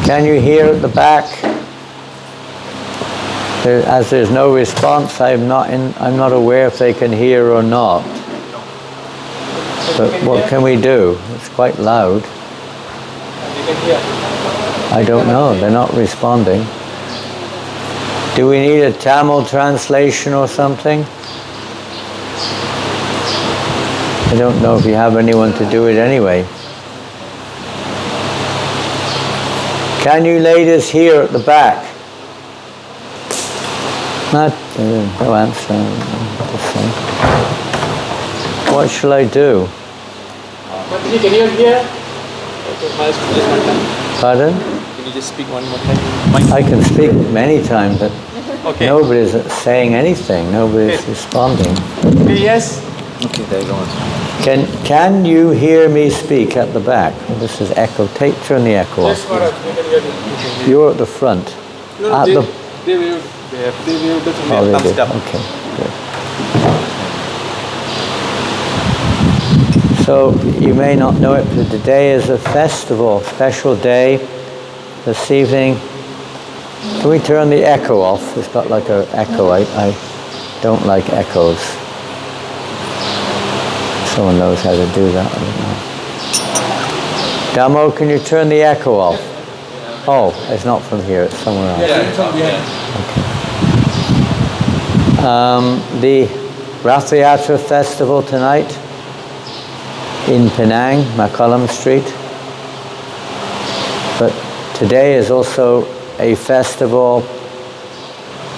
Can you hear at the back? As there's no response, I'm not aware if they can hear or not. But what can we do? It's quite loud. I don't know. They're not responding. Do we need a Tamil translation or something? I don't know if you have anyone to do it anyway. Can you ladies hear at the back? Not, no answer. What shall I do? Can you hear? Pardon? Can you just speak one more time? I can speak many times, but nobody's saying anything. Nobody's responding. Yes. Okay, there you go. Can you hear me speak at the back? This is echo. Turn the echo off. Yes, Maharaj. We can hear you. You're at the front. No, they waved. They waved it from Oh, their they thumbs did. up. Okay, good. So you may not know it, but today is a festival, special day. This evening, can we turn the echo off? It's got like an echo. I don't like echoes. Someone knows how to do that. I don't know. Damo, can you turn the echo off? Oh, it's not from here. It's somewhere else. Yeah, it's from behind. Okay. The Ratha Yatra festival tonight in Penang, Makalam Street. But today is also a festival.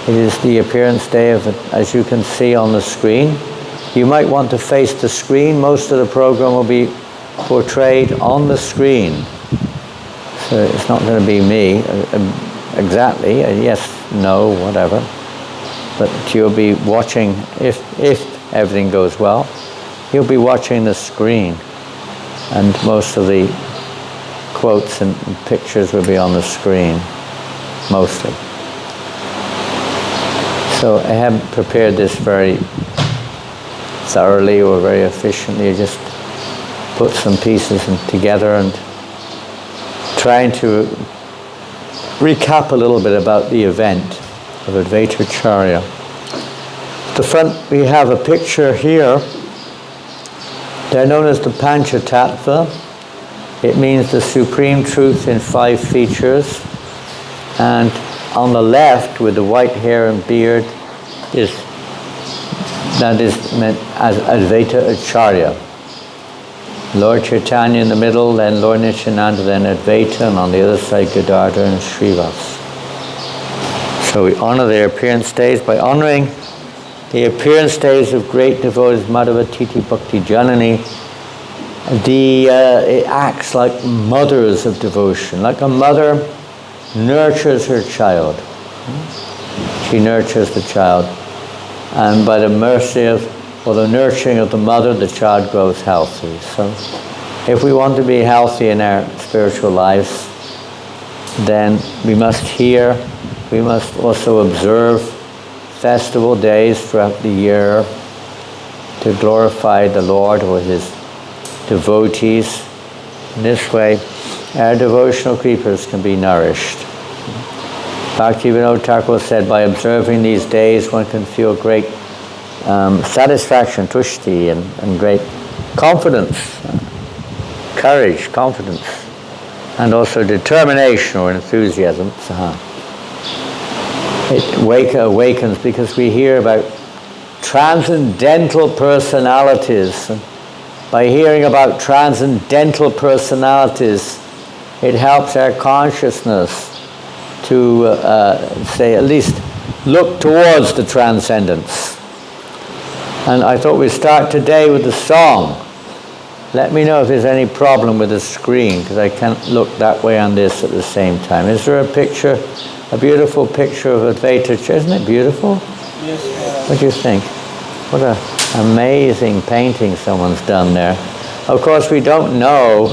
It is the appearance day of, as you can see on the screen. You might want to face the screen. Most of the program will be portrayed on the screen. So it's not going to be me exactly. Yes, no, whatever. But you'll be watching, if everything goes well, you'll be watching the screen. And most of the quotes and pictures will be on the screen, mostly. So I haven't prepared this very thoroughly or very efficiently. I just put some pieces together and trying to recap a little bit about the event of Advaita Acharya. At the front we have a picture here. They're known as the Panchatattva. It means the supreme truth in 5 features. And on the left, with the white hair and beard, that is meant as Advaita Acharya. Lord Chaitanya in the middle, then Lord Nityananda, then Advaita, and on the other side Gadadhar and Srivas. So we honor their appearance days by honoring the appearance days of great devotees, Madhava Titi Bhakti Janani. It acts like mothers of devotion, like a mother nurtures her child. She nurtures the child. And by the mercy of, or the nurturing of the mother, the child grows healthy. So if we want to be healthy in our spiritual lives, then we must hear, we must also observe festival days throughout the year to glorify the Lord or His devotees. In this way, our devotional creepers can be nourished. Bhaktivinoda Thakur said, by observing these days, one can feel great satisfaction, tushti, and great confidence, courage, confidence, and also determination or enthusiasm. It awakens because we hear about transcendental personalities. And by hearing about transcendental personalities, it helps our consciousness to say, at least look towards the transcendence. And I thought we'd start today with the song. Let me know if there's any problem with the screen, because I can't look that way on this at the same time. Is there a picture, a beautiful picture of Advaita? Isn't it beautiful? Yes. What do you think? What an amazing painting someone's done there. Of course, we don't know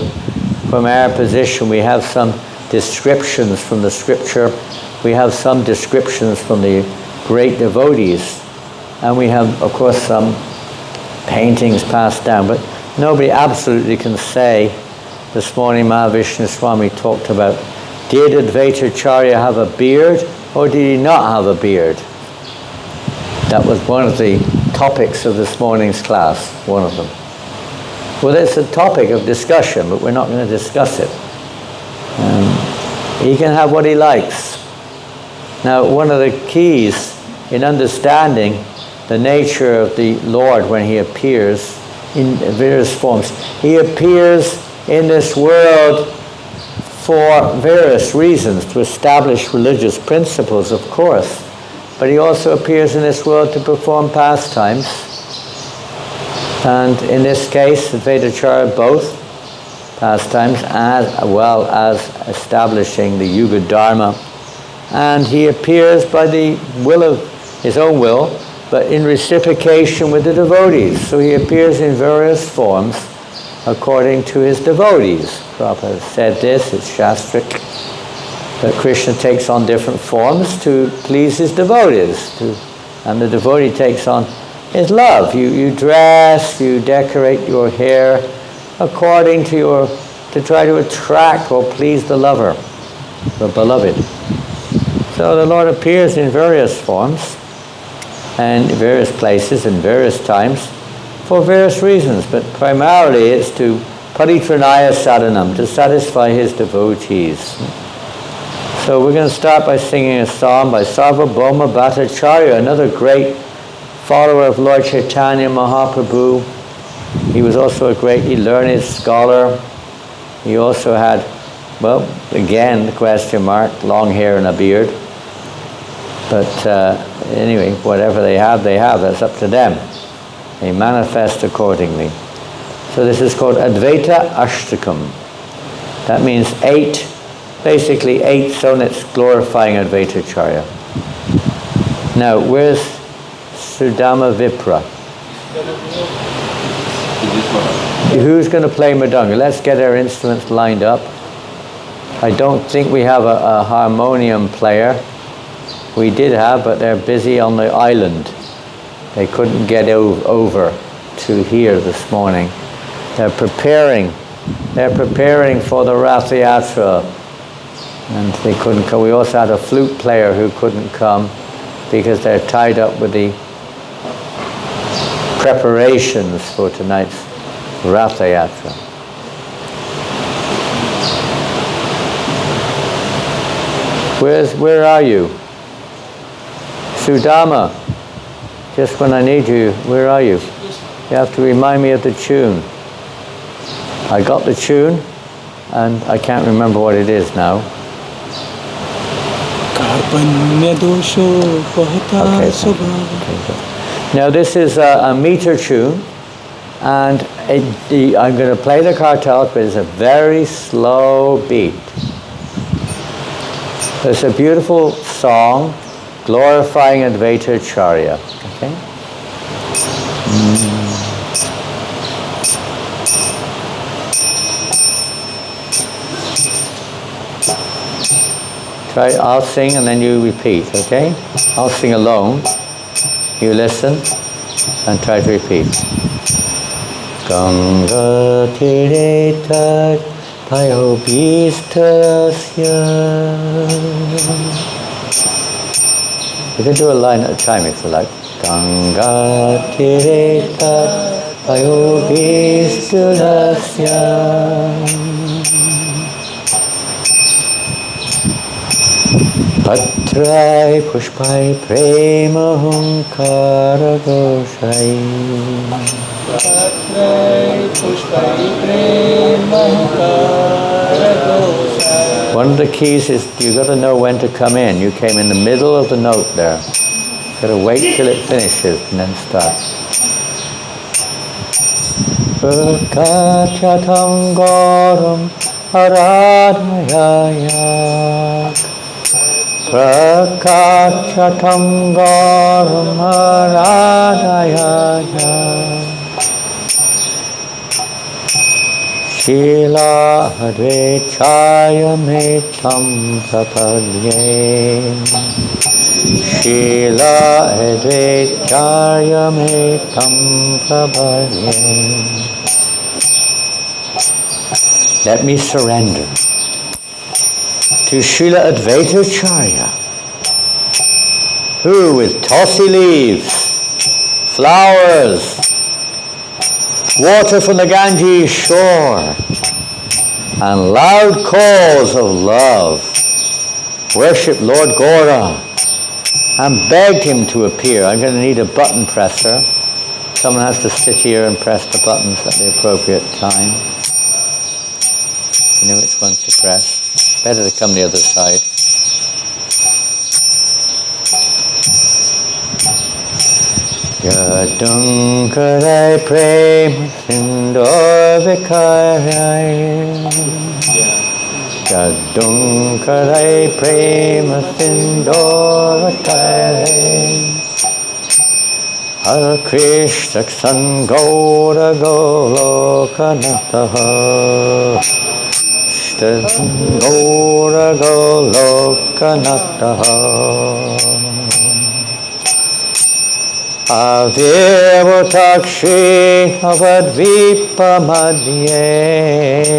from our position. We have some descriptions from the scripture. We have some descriptions from the great devotees. And we have, of course, some paintings passed down. But nobody absolutely can say. This morning Mahavishnu Swami talked about Did Advaita Acharya have a beard or did he not have a beard? That was one of the topics of this morning's class, one of them. Well, it's a topic of discussion, but we're not going to discuss it. He can have what he likes. Now, one of the keys in understanding the nature of the Lord when he appears in various forms, he appears in this world for various reasons, to establish religious principles, of course, but he also appears in this world to perform pastimes. And in this case, Advaita Acharya, both pastimes as well as establishing the Yuga Dharma. And he appears by the will of his own will, but in reciprocation with the devotees. So he appears in various forms according to his devotees. Prabhupada said this, it's Shastric, that Krishna takes on different forms to please his devotees, and the devotee takes on his love. You dress, you decorate your hair according to try to attract or please the lover, the beloved. So the Lord appears in various forms and various places and various times for various reasons, but primarily it's to paritranaya sadhanam, to satisfy his devotees. So we're going to start by singing a song by Sarvabhauma Bhattacharya, another great follower of Lord Chaitanya Mahaprabhu. He was also a greatly learned scholar. He also had, well, again, the question mark, long hair and a beard. But anyway, whatever they have, that's up to them. They manifest accordingly. So this is called Advaita Ashtakam. That means basically eight sonnets glorifying Advaita Acharya. Now, where's Sudama Vipra? Who's going to play Mridanga? Let's get our instruments lined up. I don't think we have a harmonium player. We did have, but they're busy on the island. They couldn't get over to here this morning. They're preparing for the Rath Yatra, and they couldn't come. We also had a flute player who couldn't come because they're tied up with the preparations for tonight's Rath Yatra. Where are you? Sudama, just when I need you, where are you? You have to remind me of the tune. I got the tune, and I can't remember what it is now. Okay. Now this is a meter tune, and I'm going to play the kartals, but it's a very slow beat. It's a beautiful song glorifying Advaita Acharya. Okay? I'll sing and then you repeat, okay? I'll sing alone. You listen and try to repeat. Ganga Tireta Payobhistasya. You can do a line at a time if you like. Ganga Tireta Payobhistasya. Patrai pushpai prema hunkara goshai. Patrai pushpai prema hunkara goshai. One of the keys is you got to know when to come in. You came in the middle of the note there. Got to wait till it finishes and then start. Prakachatam garam aradhayaya. Prakachatam garam aradhayaya. Shila advechaya metam prapadye. Shila advechaya metam prapadye. Let me surrender to Srila Advaita Acharya, who with tulsi leaves, flowers, water from the Ganges shore, and loud calls of love, worshipped Lord Gaura and begged him to appear. I'm going to need a button presser. Someone has to sit here and press the buttons at the appropriate time. You know which ones to press. Better to come the other side. Yadung karai prem sindor vikarai. Yadung karai prem sindor vikarai. Hare Krishna Gaura Golokanataha. Gaura Golokanataha. Avirvutakshi avadvipa madhye.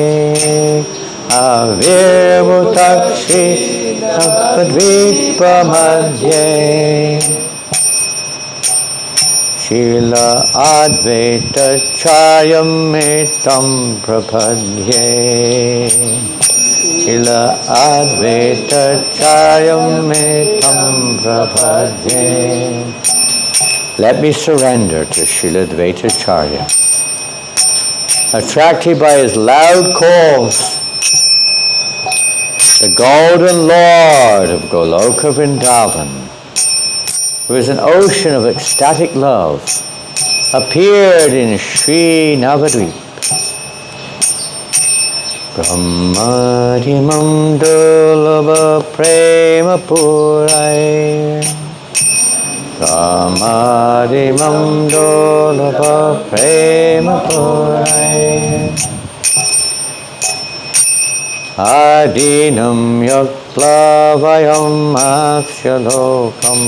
Avirvutakshi avadvipa madhye. Srila Advaita Charyamitam Prapadye. Srila Advaita Charyamitam Prapadye. Let me surrender to Srila Advaita Acharya. Attracted by his loud calls, the golden Lord of Goloka Vrindavan, who is an ocean of ecstatic love, appeared in Sri Navadvip. Brahmadimam dulabha prema purai. Brahmadimam dulabha prema purai. Adinam yaklavayam ashalokam.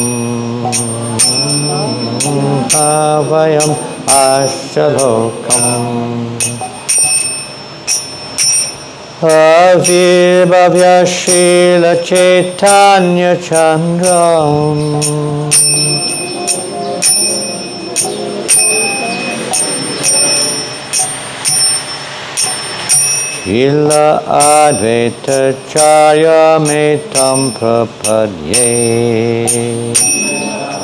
Avayam ashalokam. Avirbhavya Srila Chaitanya Chandram. Srila Advaita Charyamitam Prapadye.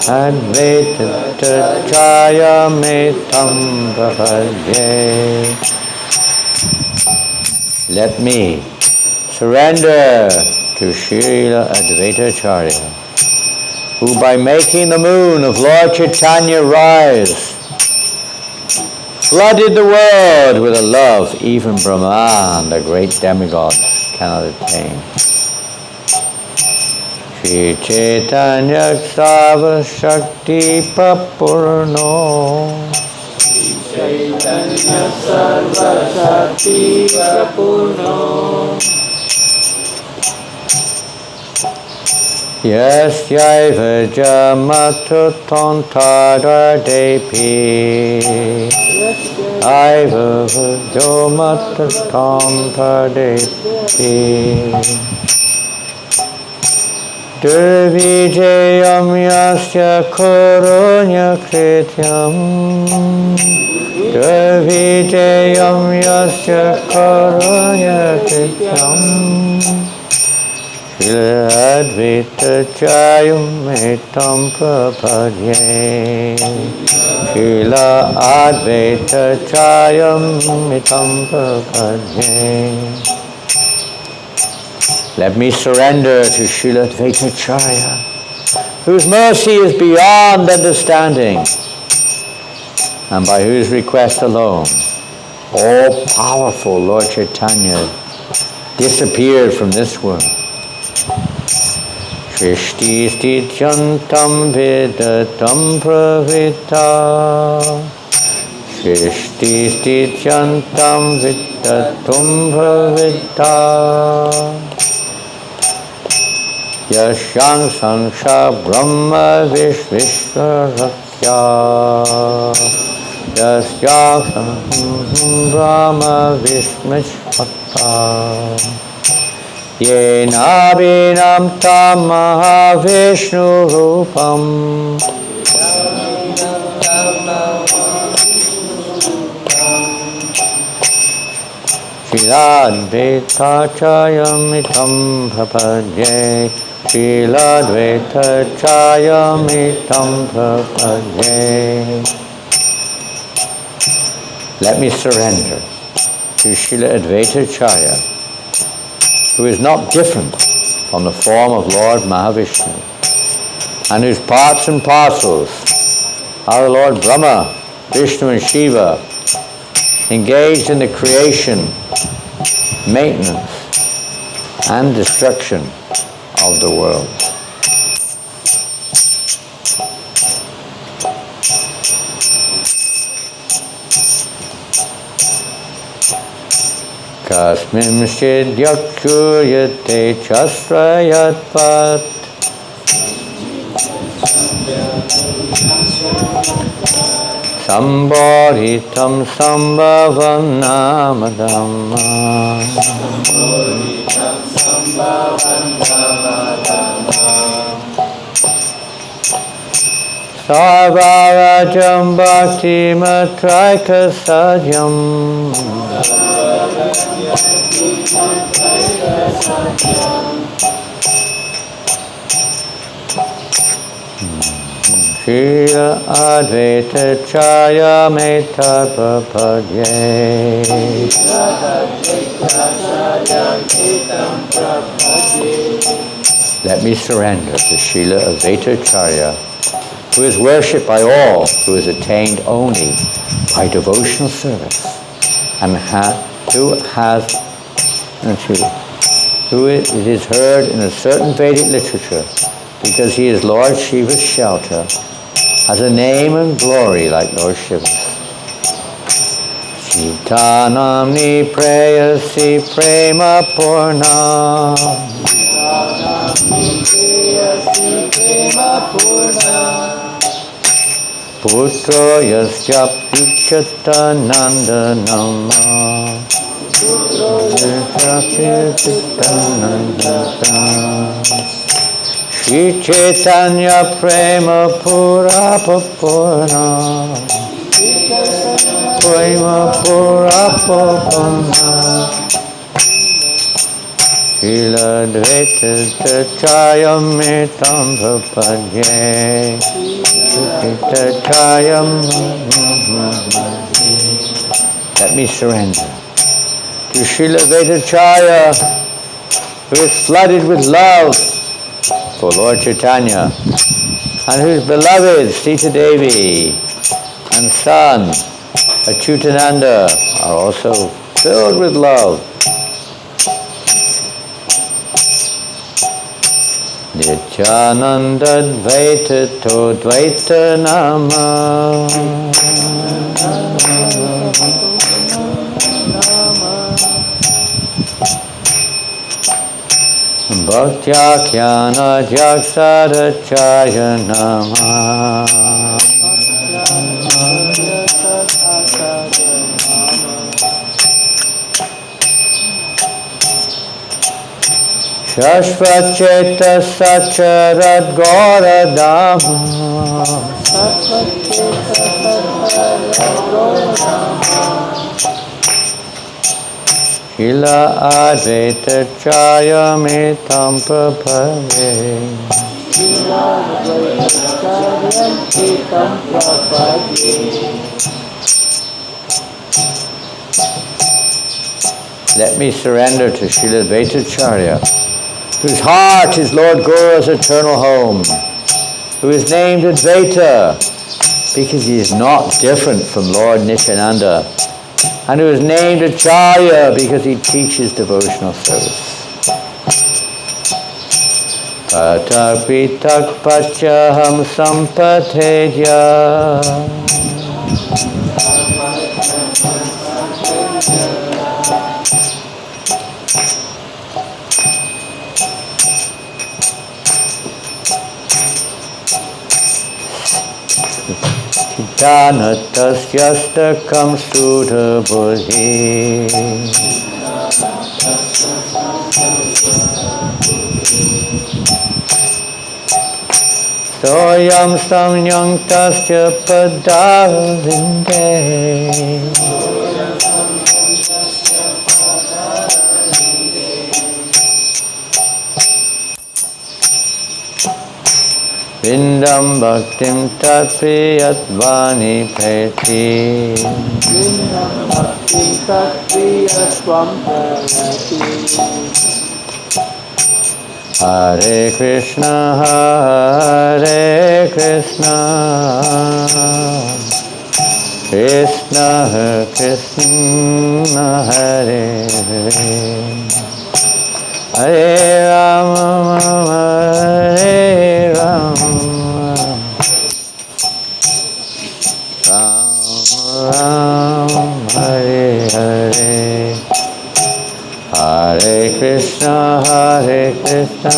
Advaita Charyamitam Prapadye. Let me surrender to Srila Advaita Acharya, who by making the moon of Lord Chaitanya rise, flooded the world with a love even Brahman, the great demigod, cannot attain. Shri Chaitanya Sava Shakti Papurno. Chaitanya Sarva Shakti Papurno. Yasyaiva Jamatu Tontadar Depi. Aiva Jamatu Tontadar Depi. Durvijayam Yasya Koronya Krityam. Durvijayam Yasya Koronya Krityam. Srila Advaita Charyamitam Prapadye. Srila Advaita Charyamitam Prapadye. Let me surrender to Srila Advaita Acharya, whose mercy is beyond understanding, and by whose request alone, all-powerful Lord Chaitanya disappeared from this world. Shrishti stityantam vidatam pravita. Shrishti stityantam vidatam pravita. Yashang sangsha brahma vishvishvarakya. Yasyang brahma vishvishvata. Yena vinam tam Mahavishnu rupam Shiladvaita chayamitam prapadye Shiladvaita chayamitam prapadye. Let me surrender to Srila Advaita Acharya, who is not different from the form of Lord Mahavishnu, and whose parts and parcels are the Lord Brahma, Vishnu and Shiva, engaged in the creation, maintenance, and destruction of the world. Kasminchid yakyuyate chasrayatpat Sambharitam sambhavam namadhamma Sarvarajam bhakti matraika sadyam Srila Advaita Acharya Metta Prapadye. Let me surrender to Srila Advaita Acharya, who is worshipped by all, who is attained only by devotional service, and who it is heard in a certain Vedic literature, because he is Lord Shiva's shelter, has a name and glory like Lord Shiva's. Sitanamni prayasi prema purna Putro yasya pyuchata nandanam Shri Chaitanya Prema Pura Papurna Prema Pura Papurna Srila Advaita Chayamitam Prapadye Let me surrender to Srila Advaita Acharya, who is flooded with love for Lord Chaitanya, and whose beloved Sita Devi and son Achyutananda are also filled with love. Nityananda Advaita Todvaita Nama Bhaktya Kyana Jagsara Chaya Nama Shashvacheta Sacharat Gora Dhamma Srila Advaita Acharya Mitam Prapadye. Let me surrender to Srila Advaita Acharya, whose heart is Lord Gaura's eternal home, who is named Advaita because he is not different from Lord Nityananda, and who is named Acharya because he teaches devotional service. Patak pitak pachaham sampatedya Janatasyastakham sudha buddhi Soyam samyam tasya padavinde. Vindam bhaktim tat priyatvani preti. Vindam bhakti satriya swam prati. Hare Krishna, Krishna Krishna, Hare Hare, Hare Rama, Hare Rama, Rama Rama, Hare Hare. Hare Krishna, Hare Krishna,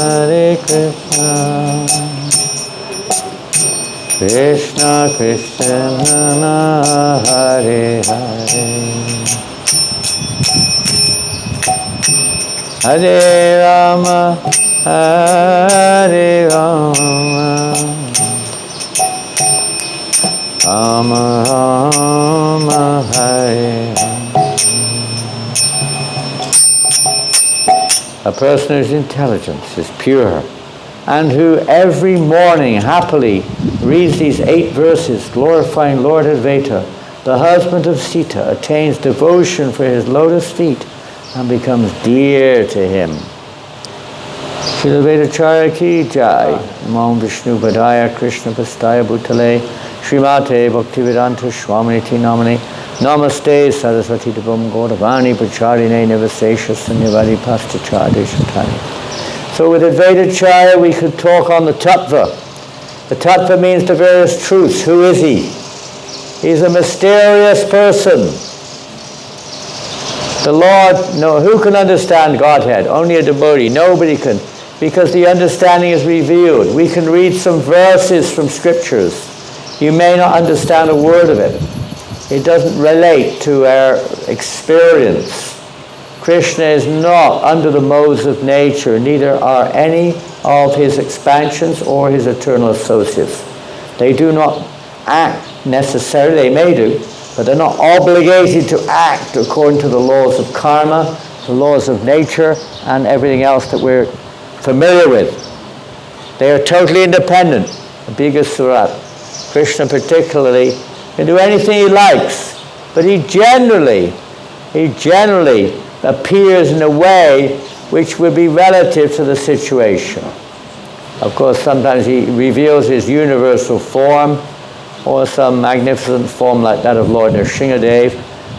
Krishna Krishna, Hare Hare, Hare Rama, Hare Rama, Rama Rama, Hare Hare. A person whose intelligence is pure and who every morning happily reads these 8 verses glorifying Lord Advaita, the husband of Sita, attains devotion for his lotus feet and becomes dear to him. Srila Advaita Acharya ki jai. Namo Vishnu Padaya Krishna Pastaya Bhutale Srimate Bhaktivedanta Swamiti Namane Namaste Saraswati Devam Gauravani Pacharine Nivasesha Sanyavari Pastachadi Shatani. So with Advaita Acharya we could talk on the tattva. The tattva means the various truths. Who is he? He's a mysterious person. The Lord, no, who can understand Godhead? Only a devotee. Nobody can, because the understanding is revealed. We can read some verses from scriptures. You may not understand a word of it. It doesn't relate to our experience. Krishna is not under the modes of nature, neither are any of his expansions or his eternal associates. They do not act necessarily, they may do, but they're not obligated to act according to the laws of karma, the laws of nature, and everything else that we're familiar with. They are totally independent. The biggest surat. Krishna particularly can do anything he likes, but he generally appears in a way which would be relative to the situation. Of course, sometimes he reveals his universal form or some magnificent form like that of Lord Nrsingadev,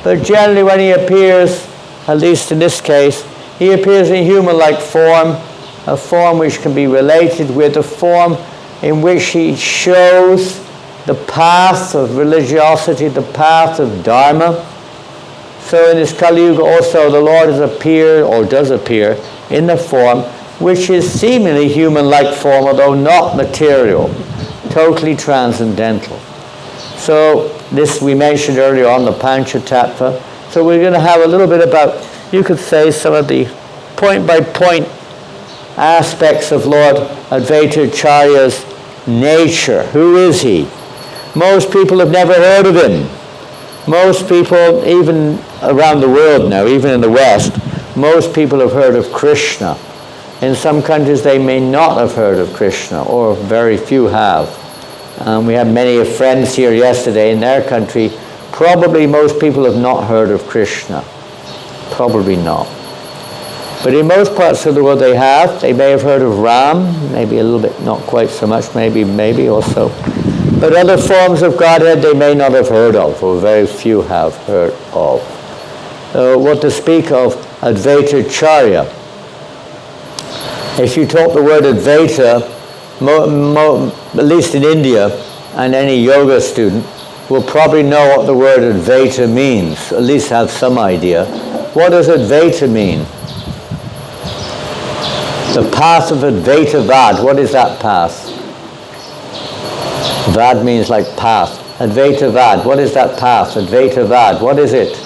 but generally when he appears, at least in this case, he appears in human-like form, a form which can be related with a form in which he shows the path of religiosity, the path of dharma. So in this Kali Yuga also the Lord has appeared, or does appear, in the form which is seemingly human-like form, although not material, totally transcendental. So this we mentioned earlier on, the Panchatattva. So we're going to have a little bit about, you could say, some of the point-by-point aspects of Lord Advaita Acharya's nature. Who is he? Most people have never heard of him. Most people, even around the world now, even in the West, most people have heard of Krishna. In some countries they may not have heard of Krishna, or very few have. We had many friends here yesterday in their country. Probably most people have not heard of Krishna. Probably not. But in most parts of the world they have. They may have heard of Ram, maybe a little bit, not quite so much, maybe also. But other forms of Godhead they may not have heard of, or very few have heard of. What to speak of Advaita Acharya? If you talk the word Advaita, at least in India, and any yoga student will probably know what the word Advaita means, at least have some idea. What does Advaita mean? The path of Advaita Vad, what is that path? Vad means like path. Advaita Vad, what is that path? Advaita Vad, what is it?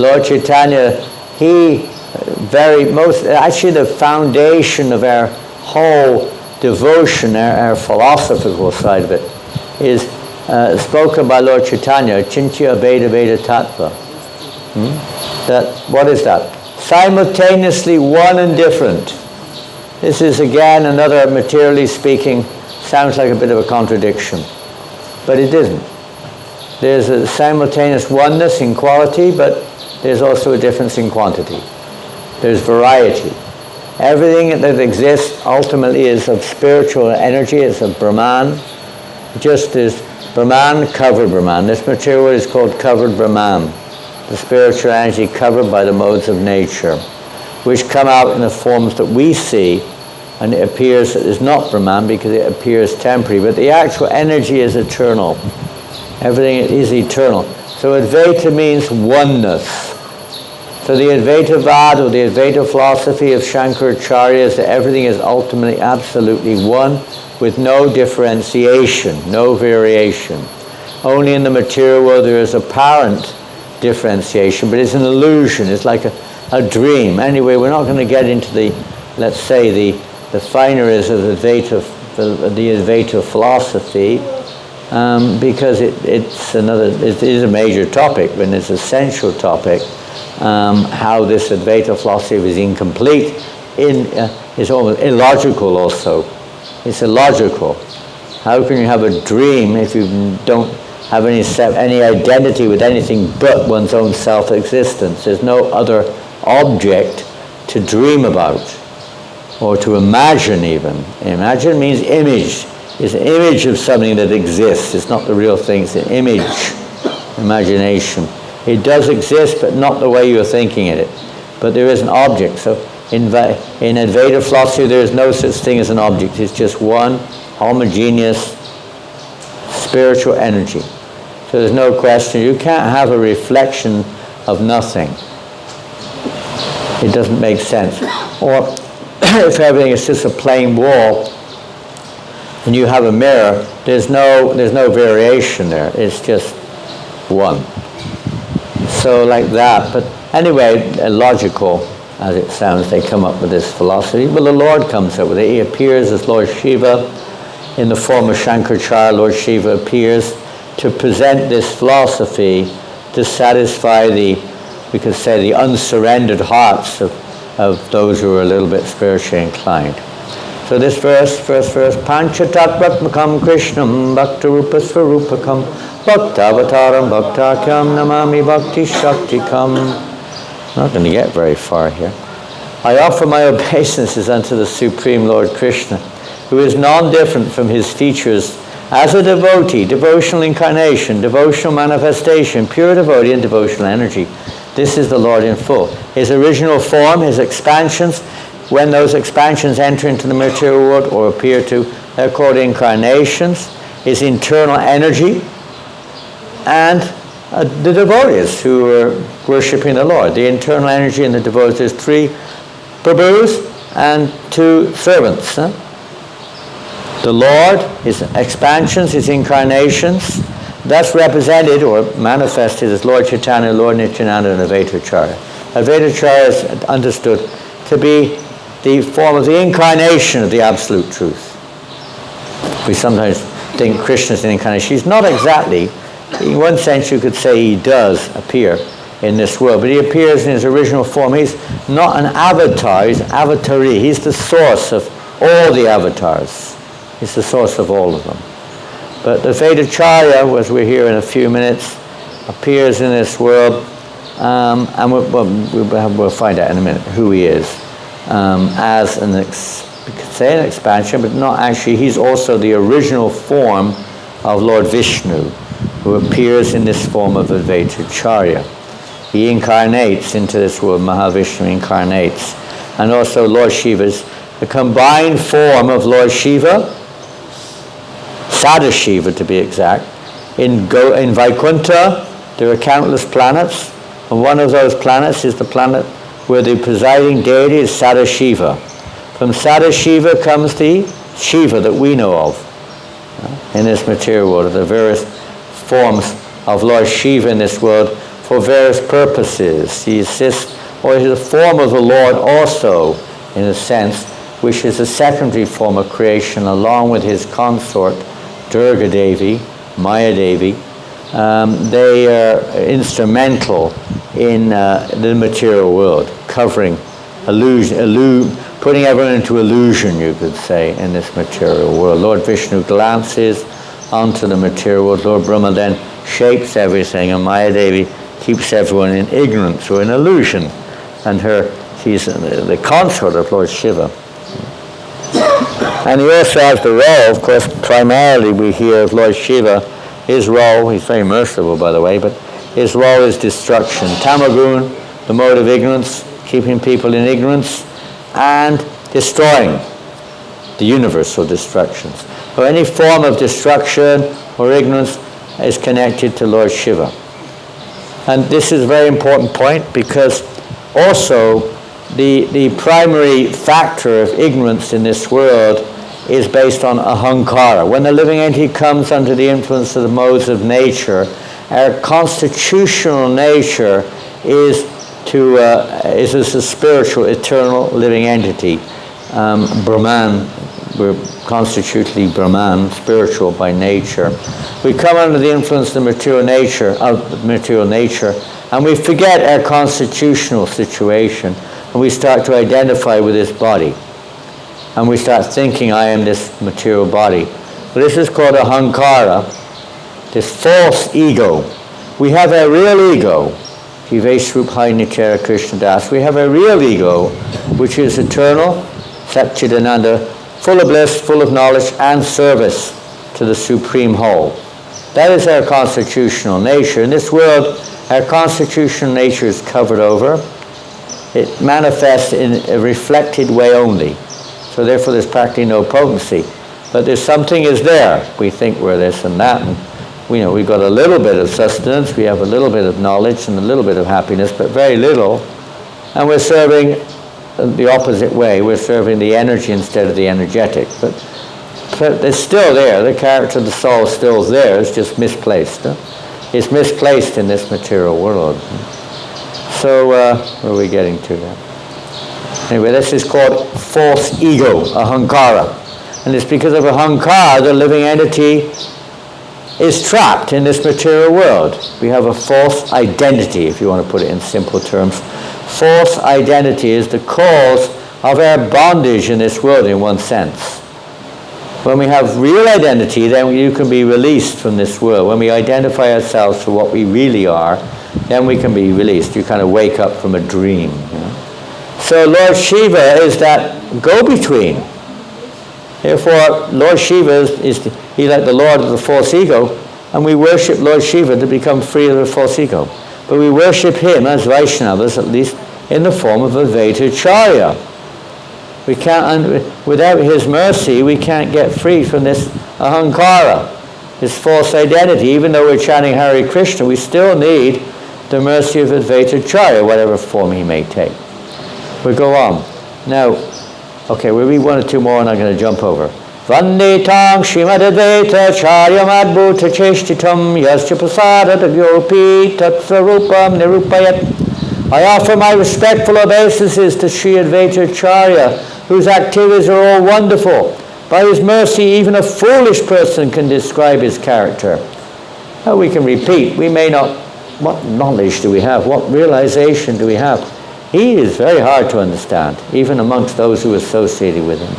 Lord Chaitanya, he actually the foundation of our whole devotion, our philosophical side of it, is spoken by Lord Chaitanya, Chintya Veda Veda Tattva. What is that? Simultaneously one and different. This is again another, materially speaking, sounds like a bit of a contradiction, but it isn't. There's a simultaneous oneness in quality, but there's also a difference in quantity. There's variety. Everything that exists ultimately is of spiritual energy, it's of Brahman. Just as Brahman, covered Brahman. This material is called covered Brahman. The spiritual energy covered by the modes of nature, which come out in the forms that we see, and it appears that it's not Brahman because it appears temporary, but the actual energy is eternal. Everything is eternal. So Advaita means oneness. So the Advaita Vada, or the Advaita philosophy of Shankaracharya, is that everything is ultimately absolutely one, with no differentiation, no variation. Only in the material world there is apparent differentiation, but it's an illusion. It's like a dream. Anyway, we're not going to get into the, let's say, the fineries of the Advaita philosophy, because it is a major topic, and it's an essential topic. How this Advaita philosophy is incomplete, is almost illogical also. It's illogical. How can you have a dream if you don't have any identity with anything but one's own self-existence? There's no other object to dream about, or to imagine even. Imagine means image. It's an image of something that exists. It's not the real thing. It's an image, imagination. It does exist, but not the way you're thinking it. But there is an object. So in Advaita philosophy, there is no such thing as an object. It's just one homogeneous spiritual energy. So there's no question. You can't have a reflection of nothing. It doesn't make sense. Or if everything is just a plain wall, and you have a mirror, there's no variation there. It's just one. So like that. But anyway, logical as it sounds, they come up with this philosophy. Well, the Lord comes up with it. He appears as Lord Shiva in the form of Shankaracharya. Lord Shiva appears to present this philosophy to satisfy we could say, the unsurrendered hearts of those who are a little bit spiritually inclined. So this first verse, Panchatattvatmakam Krishnam Bhaktarupa Swarupakam Bhaktavataram Bhaktakyam Namami Bhakti Shaktikam. I'm not going to get very far here. I offer my obeisances unto the Supreme Lord Krishna, who is non-different from his features as a devotee, devotional incarnation, devotional manifestation, pure devotee and devotional energy. This is the Lord in full. His original form, his expansions, when those expansions enter into the material world or appear to, they're called incarnations, his internal energy, and the devotees who are worshipping the Lord. The internal energy in the devotees, there's 3 Prabhus and 2 servants. The Lord, his expansions, his incarnations, that's represented or manifested as Lord Chaitanya, Lord Nityananda, and Advaita Acharya. Advaita Acharya is understood to be the form of the incarnation of the absolute truth. We sometimes think Krishna is an incarnation. He's not exactly. In one sense, you could say he does appear in this world, but he appears in his original form. He's not an avatar, he's an avatari. He's the source of all the avatars. He's the source of all of them. But the Advaita Acharya, as we'll hear in a few minutes, appears in this world, and we'll find out in a minute who he is, as we could say an expansion, but not actually. He's also the original form of Lord Vishnu, who appears in this form of Advaita Acharya. He incarnates into this world. Mahavishnu incarnates. And also Lord Shiva is the combined form of Lord Shiva, Sadashiva to be exact. In Vaikuntha, there are countless planets, and one of those planets is the planet where the presiding deity is Sadashiva. From Sadashiva comes the Shiva that we know of in this material world, the various forms of Lord Shiva in this world for various purposes. He assists or it is a form of the Lord also, in a sense, which is a secondary form of creation along with his consort, Durga Devi, Maya Devi. They are instrumental in the material world, covering putting everyone into illusion, you could say, in this material world. Lord Vishnu glances onto the material world. Lord Brahma then shapes everything, and Maya Devi keeps everyone in ignorance or in illusion. And she's the consort of Lord Shiva. And he also has the role, of course, primarily we hear of Lord Shiva. His role, he's very merciful, by the way, but his role is destruction. Tamagun, the mode of ignorance, keeping people in ignorance, and destroying the universal destructions. So any form of destruction or ignorance is connected to Lord Shiva. And this is a very important point, because also the primary factor of ignorance in this world is based on ahankara. When the living entity comes under the influence of the modes of nature, our constitutional nature is as a spiritual, eternal living entity. Brahman, we're constitutionally Brahman, spiritual by nature. We come under the influence of the material nature, and we forget our constitutional situation, and we start to identify with this body. And we start thinking, I am this material body. But this is called ahankara, this false ego. We have a real ego. Krishna Das. We have a real ego, which is eternal, Satchidananda, full of bliss, full of knowledge, and service to the Supreme Whole. That is our constitutional nature. In this world, our constitutional nature is covered over. It manifests in a reflected way only. So therefore there's practically no potency. But there's something is there. We think we're this and that, and we've got a little bit of sustenance, we have a little bit of knowledge and a little bit of happiness, but very little. And we're serving the opposite way. We're serving the energy instead of the energetic. But it's still there. The character of the soul is still there. It's just misplaced. It's misplaced in this material world. So where are we getting to now? Anyway, this is called false ego, ahankara. And it's because of ahankara the living entity is trapped in this material world. We have a false identity, if you want to put it in simple terms. False identity is the cause of our bondage in this world in one sense. When we have real identity, then you can be released from this world. When we identify ourselves for what we really are, then we can be released. You kind of wake up from a dream. So Lord Shiva is that go-between. Therefore, Lord Shiva he's like the Lord of the false ego, and we worship Lord Shiva to become free of the false ego. But we worship him as Vaishnavas, at least in the form of Advaita Acharya. We can't, without his mercy, we can't get free from this ahankara, this false identity. Even though we're chanting Hare Krishna, we still need the mercy of Advaita Acharya, whatever form he may take. We'll go on. Now, okay, we'll read one or two more and I'm going to jump over. Vandetang Srimad Advaita Acharya Madbhuta Cheshtitam Yasya Prasada Dagyopi Tatsarupam Nirupayat. I offer my respectful obeisances to Sri Advaita Acharya, whose activities are all wonderful. By his mercy, even a foolish person can describe his character. Now we can repeat. We may not. What knowledge do we have? What realization do we have? He is very hard to understand, even amongst those who are associated with him.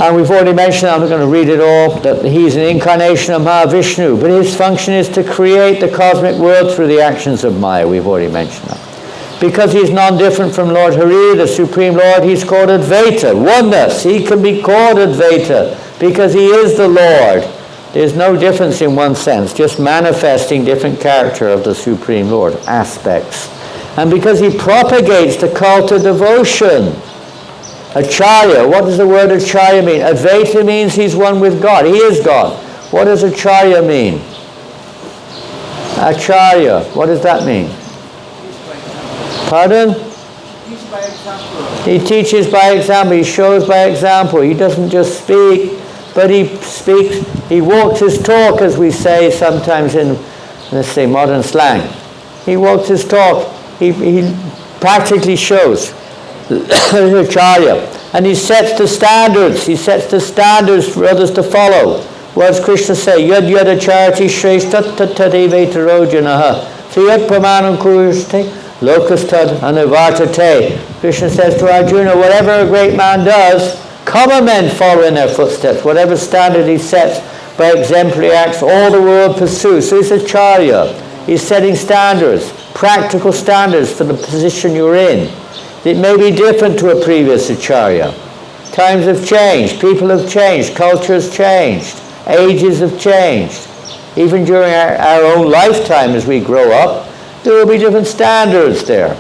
And we've already mentioned, I'm not going to read it all, that he's an incarnation of Mahavishnu, but his function is to create the cosmic world through the actions of Maya. We've already mentioned that. Because he's non-different from Lord Hari, the Supreme Lord, he's called Advaita, oneness. He can be called Advaita because he is the Lord. There's no difference in one sense, just manifesting different character of the Supreme Lord, aspects. And because he propagates the cult of devotion. Acharya, what does the word Acharya mean? Advaita means he's one with God. He is God. What does Acharya mean? Acharya, what does that mean? Pardon? He teaches by example. He shows by example. He doesn't just speak, but he speaks. He walks his talk, as we say sometimes in, let's say, modern slang. He walks his talk. he practically shows Acharya. And he sets the standards. He sets the standards for others to follow. What does Krishna say? Yad yad acharati shreshtat tadevetarojanaha. So yad pramanam kurushte lokastad anavartate. Krishna says to Arjuna, whatever a great man does, common men follow in their footsteps. Whatever standard he sets by exemplary acts, all the world pursues. So he's Acharya. He's setting standards, practical standards for the position you're in. It may be different to a previous Acharya. Times have changed, people have changed, culture has changed, ages have changed. Even during our own lifetime as we grow up, there will be different standards there.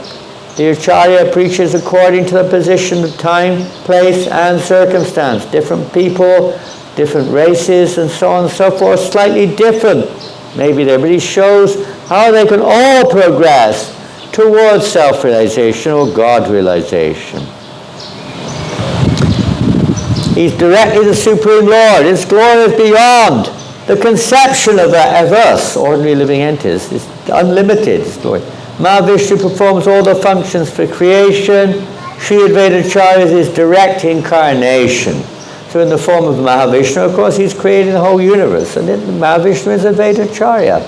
The Acharya preaches according to the position, the time, place, and circumstance. Different people, different races, and so on and so forth, slightly different. Maybe there, but he shows how they can all progress towards self-realization or God-realization. He's directly the Supreme Lord. His glory is beyond the conception of us, ordinary living entities. It's unlimited, his glory. Mahavishnu performs all the functions for creation. Sri Advaita Acharya is his direct incarnation. So in the form of Mahavishnu, of course, he's creating the whole universe. And then Mahavishnu is Advaita Acharya.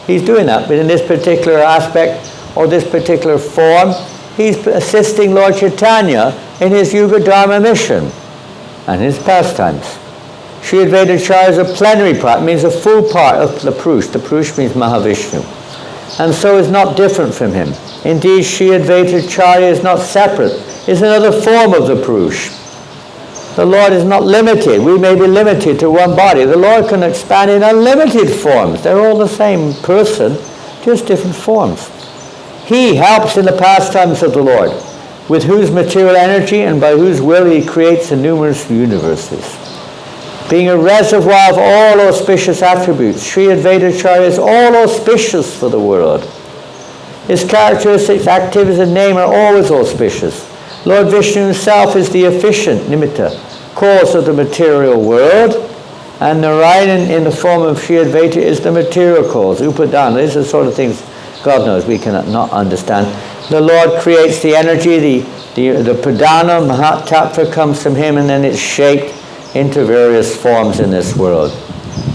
He's doing that, but in this particular aspect, or this particular form, he's assisting Lord Chaitanya in his Yuga Dharma mission and his pastimes. Sri Advaita Acharya is a plenary part, means a full part of the Purush. The Purush means Mahavishnu. And so is not different from him. Indeed, Sri Advaita Acharya is not separate. It's another form of the Purush. The Lord is not limited. We may be limited to one body. The Lord can expand in unlimited forms. They're all the same person, just different forms. He helps in the pastimes of the Lord, with whose material energy and by whose will he creates the numerous universes. Being a reservoir of all auspicious attributes, Sri Advaita Acharya is all auspicious for the world. His characteristics, activities, and name are always auspicious. Lord Vishnu himself is the efficient nimitta, cause of the material world, and Narayan in the form of Sri Advaita is the material cause, upadana. These are the sort of things God knows we cannot not understand. The Lord creates the energy, the pradhana, mahat-tattva comes from him, and then it's shaped into various forms in this world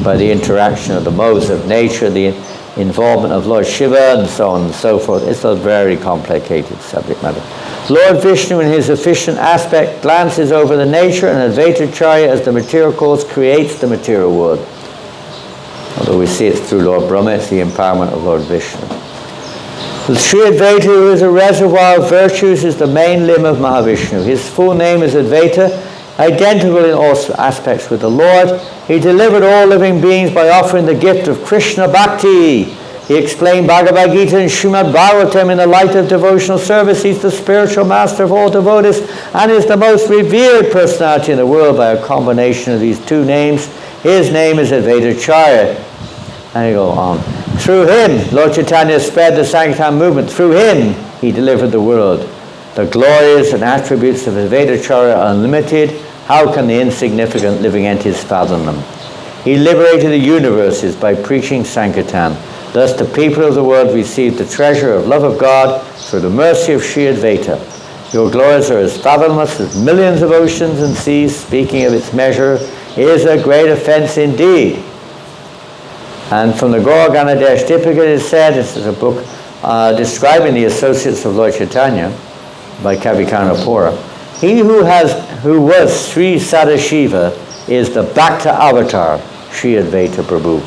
by the interaction of the modes of nature, the involvement of Lord Shiva, and so on and so forth. It's a very complicated subject matter. Lord Vishnu in his efficient aspect glances over the nature, and Advaita Acharya as the material cause creates the material world. Although we see it through Lord Brahma, it's the empowerment of Lord Vishnu. The Sri Advaita, who is a reservoir of virtues, is the main limb of Mahavishnu. His full name is Advaita, identical in all aspects with the Lord. He delivered all living beings by offering the gift of Krishna Bhakti. He explained Bhagavad Gita and Srimad Bhagavatam in the light of devotional service. He's the spiritual master of all devotees and is the most revered personality in the world by a combination of these two names. His name is Advaita Acharya. And you go on. Through him, Lord Chaitanya spread the Sankirtan movement. Through him, he delivered the world. The glories and attributes of Advaita Acharya are unlimited. How can the insignificant living entities fathom them? He liberated the universes by preaching Sankirtan. Thus the people of the world received the treasure of love of God through the mercy of Sri Advaita. Your glories are as fathomless as millions of oceans and seas. Speaking of its measure is a great offense indeed. And from the Gaur Ganadesh Dipika it is said, this is a book describing the associates of Lord Chaitanya by Kavi Karnapura. He who was Sri Sadashiva is the Bhakta avatar, Sri Advaita Prabhu.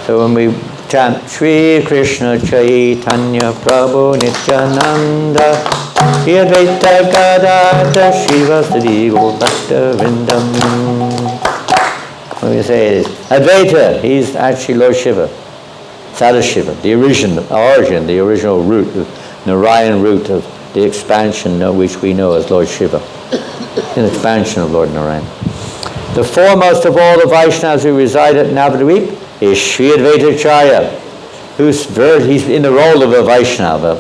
So when we chant Sri Krishna Chaitanya Prabhu Nityananda Sri Advaita Gadadhara Shiva Sri Bhakta Vrindam. When we say this, Advaita, he's actually Lord Shiva, Sadashiva, the original root, the Narayan root of the expansion which we know as Lord Shiva, an expansion of Lord Narayan. The foremost of all the Vaishnavas who reside at Navadvip is Sri Advaita Acharya, he's in the role of a Vaishnava.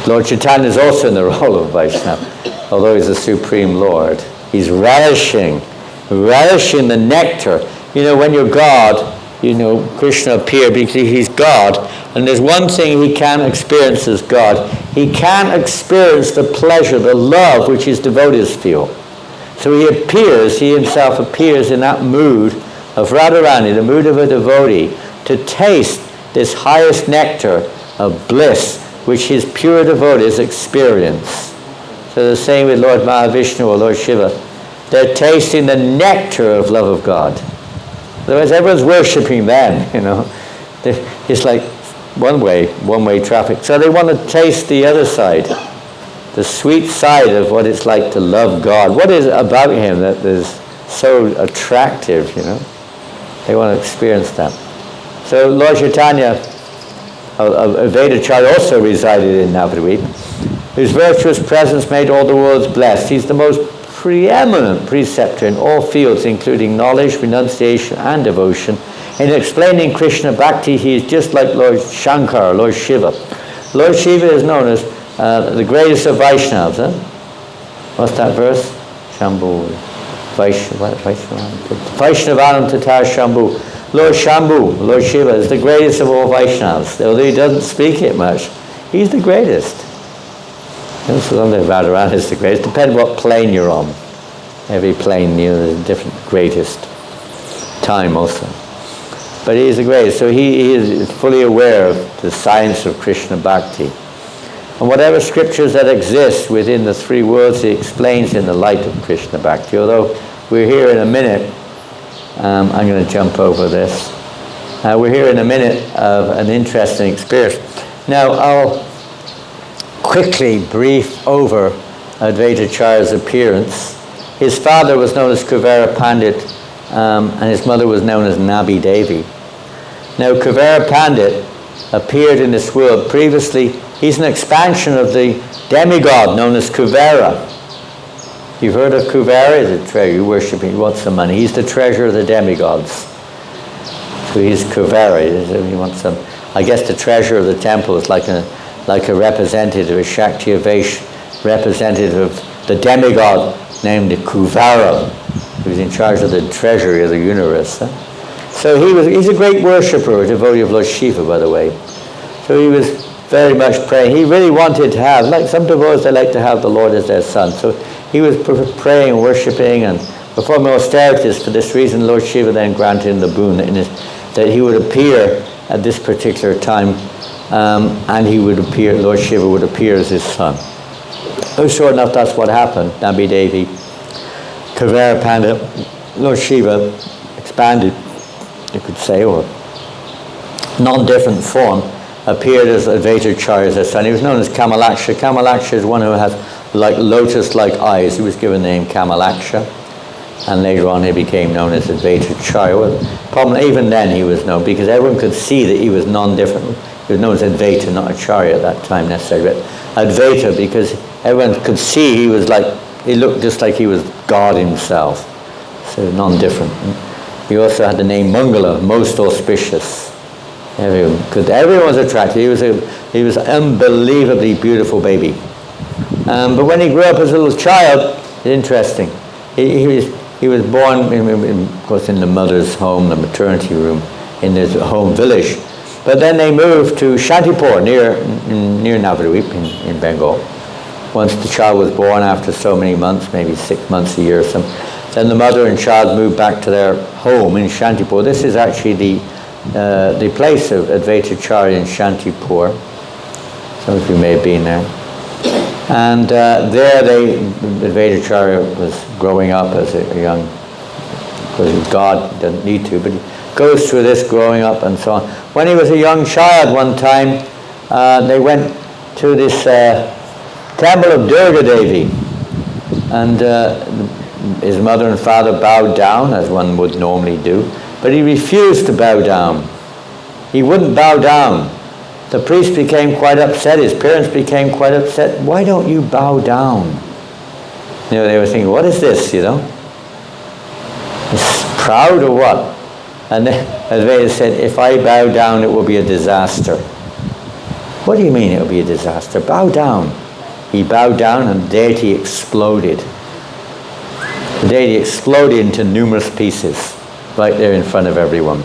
Lord Chaitanya is also in the role of a Vaishnava, although he's the Supreme Lord. He's relishing the nectar. You know, when you're God, Krishna appeared because he's God, and there's one thing he can experience as God. He can experience the pleasure, the love which his devotees feel. So he himself appears in that mood of Radharani, the mood of a devotee, to taste this highest nectar of bliss which his pure devotees experience. So the same with Lord Mahavishnu or Lord Shiva. They're tasting the nectar of love of God. Otherwise everyone's worshipping them, It's like one-way traffic. So they want to taste the other side, the sweet side of what it's like to love God. What is it about him that is so attractive, They want to experience that. So Lord Chaitanya, Advaita Acharya, also resided in Navadvip, whose virtuous presence made all the worlds blessed. He's the most preeminent preceptor in all fields, including knowledge, renunciation, and devotion. In explaining Krishna Bhakti, he is just like Lord Shankar, Lord Shiva. Lord Shiva is known as the greatest of Vaishnavas. What's that verse? Shambhu. Vaishnavanam Tatar Shambhu. Lord Shambhu, Lord Shiva, is the greatest of all Vaishnavas. Although he doesn't speak it much, he's the greatest. Radharani is the greatest. Depends what plane you're on. Every plane, there's a different greatest time also. But he is the greatest. So he is fully aware of the science of Krishna Bhakti. And whatever scriptures that exist within the three worlds, he explains in the light of Krishna Bhakti. Although we're here in a minute, I'm going to jump over this. We're here in a minute of an interesting experience. Now, I'll quickly brief over Advaita Acharya's appearance. His father was known as Kuvera Pandit, and his mother was known as Nabi Devi. Now, Kuvera Pandit appeared in this world previously. He's an expansion of the demigod known as Kuvera. You've heard of Kuvera? He's a treasure. You worship him. He wants some money. He's the treasurer of the demigods. So he's Kuvera. He wants some. I guess the treasurer of the temple is like a representative, a Shakti-Avesh representative of the demigod named Kuvera, who's in charge of the treasury of the universe. So he's a great worshipper, a devotee of Lord Shiva, by the way. So he was very much praying. He really wanted to have, like some devotees, they like to have the Lord as their son. So he was praying and worshipping and performing austerities. For this reason, Lord Shiva then granted him the boon that he would appear at this particular time, and Lord Shiva would appear as his son. Oh, sure enough, that's what happened. Nabi Devi, Kuvera Pandit, Lord Shiva expanded, you could say, or non-different form, appeared as Advaita Acharya's son. He was known as Kamalaksha. Kamalaksha is one who has like lotus-like eyes. He was given the name Kamalaksha, and later on he became known as Advaita Acharya. Problem, even then he was known because everyone could see that he was non-different. He was known as Advaita, not Acharya at that time necessarily, but Advaita, because everyone could see he looked just like he was God himself. So non-different. He also had the name Mangala, most auspicious. Everyone was attracted. He was an unbelievably beautiful baby. But when he grew up as a little child, it's interesting. He was born, of course, in the mother's home, the maternity room, in his home village. But then they moved to Shantipur, near Navadvip in Bengal. Once the child was born, after so many months, maybe 6 months, a year or something, then the mother and child moved back to their home in Shantipur. This is actually the place of Advaita Acharya in Shantipur. Some of you may have been there. And there Advaita Acharya was growing up as a young, because God doesn't need to, but he goes through this growing up and so on. When he was a young child one time, they went to this temple of Durga Devi, and his mother and father bowed down, as one would normally do, but he refused to bow down. He wouldn't bow down. The priest became quite upset. His parents became quite upset. Why don't you bow down? They were thinking, what is this, Is proud or what? And then Advaita said, if I bow down, it will be a disaster. What do you mean it will be a disaster? Bow down. He bowed down and the deity exploded. The deity exploded into numerous pieces right there in front of everyone.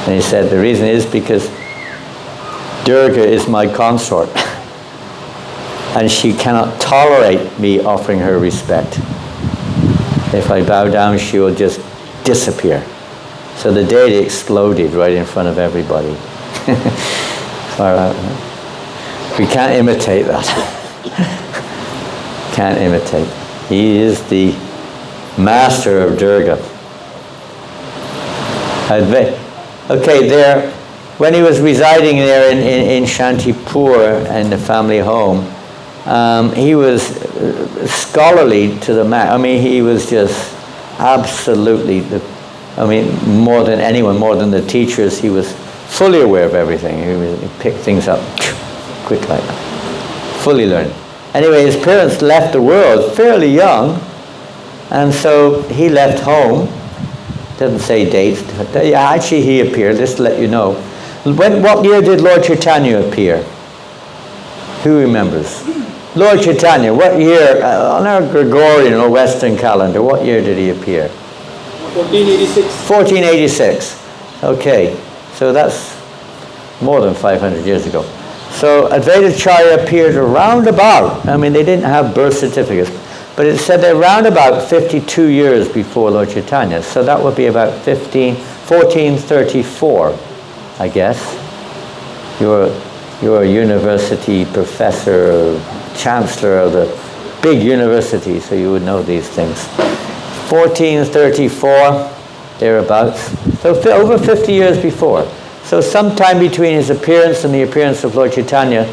And he said, the reason is because Durga is my consort. And she cannot tolerate me offering her respect. If I bow down, she will just disappear. So the deity exploded right in front of everybody. Far out, huh? We can't imitate that. Can't imitate. He is the master of Durga. Okay, there, when he was residing there in Shantipur in the family home, he was scholarly to the max. I mean, he was just absolutely, more than anyone, more than the teachers, he was fully aware of everything. He picked things up quick like that. Fully learned. Anyway, his parents left the world fairly young, and so he left home. Doesn't say dates. Actually, he appeared, just to let you know. What year did Lord Chaitanya appear? Who remembers? Lord Chaitanya, what year, on our Gregorian or Western calendar, what year did he appear? 1486. 1486. Okay, so that's more than 500 years ago. So Advaita Acharya appeared around about, they didn't have birth certificates, but it said they're around about 52 years before Lord Chaitanya. So that would be about 1434, I guess. You're a university professor, chancellor of the big university, so you would know these things. 1434, thereabouts. So over 50 years before. So sometime between his appearance and the appearance of Lord Chaitanya,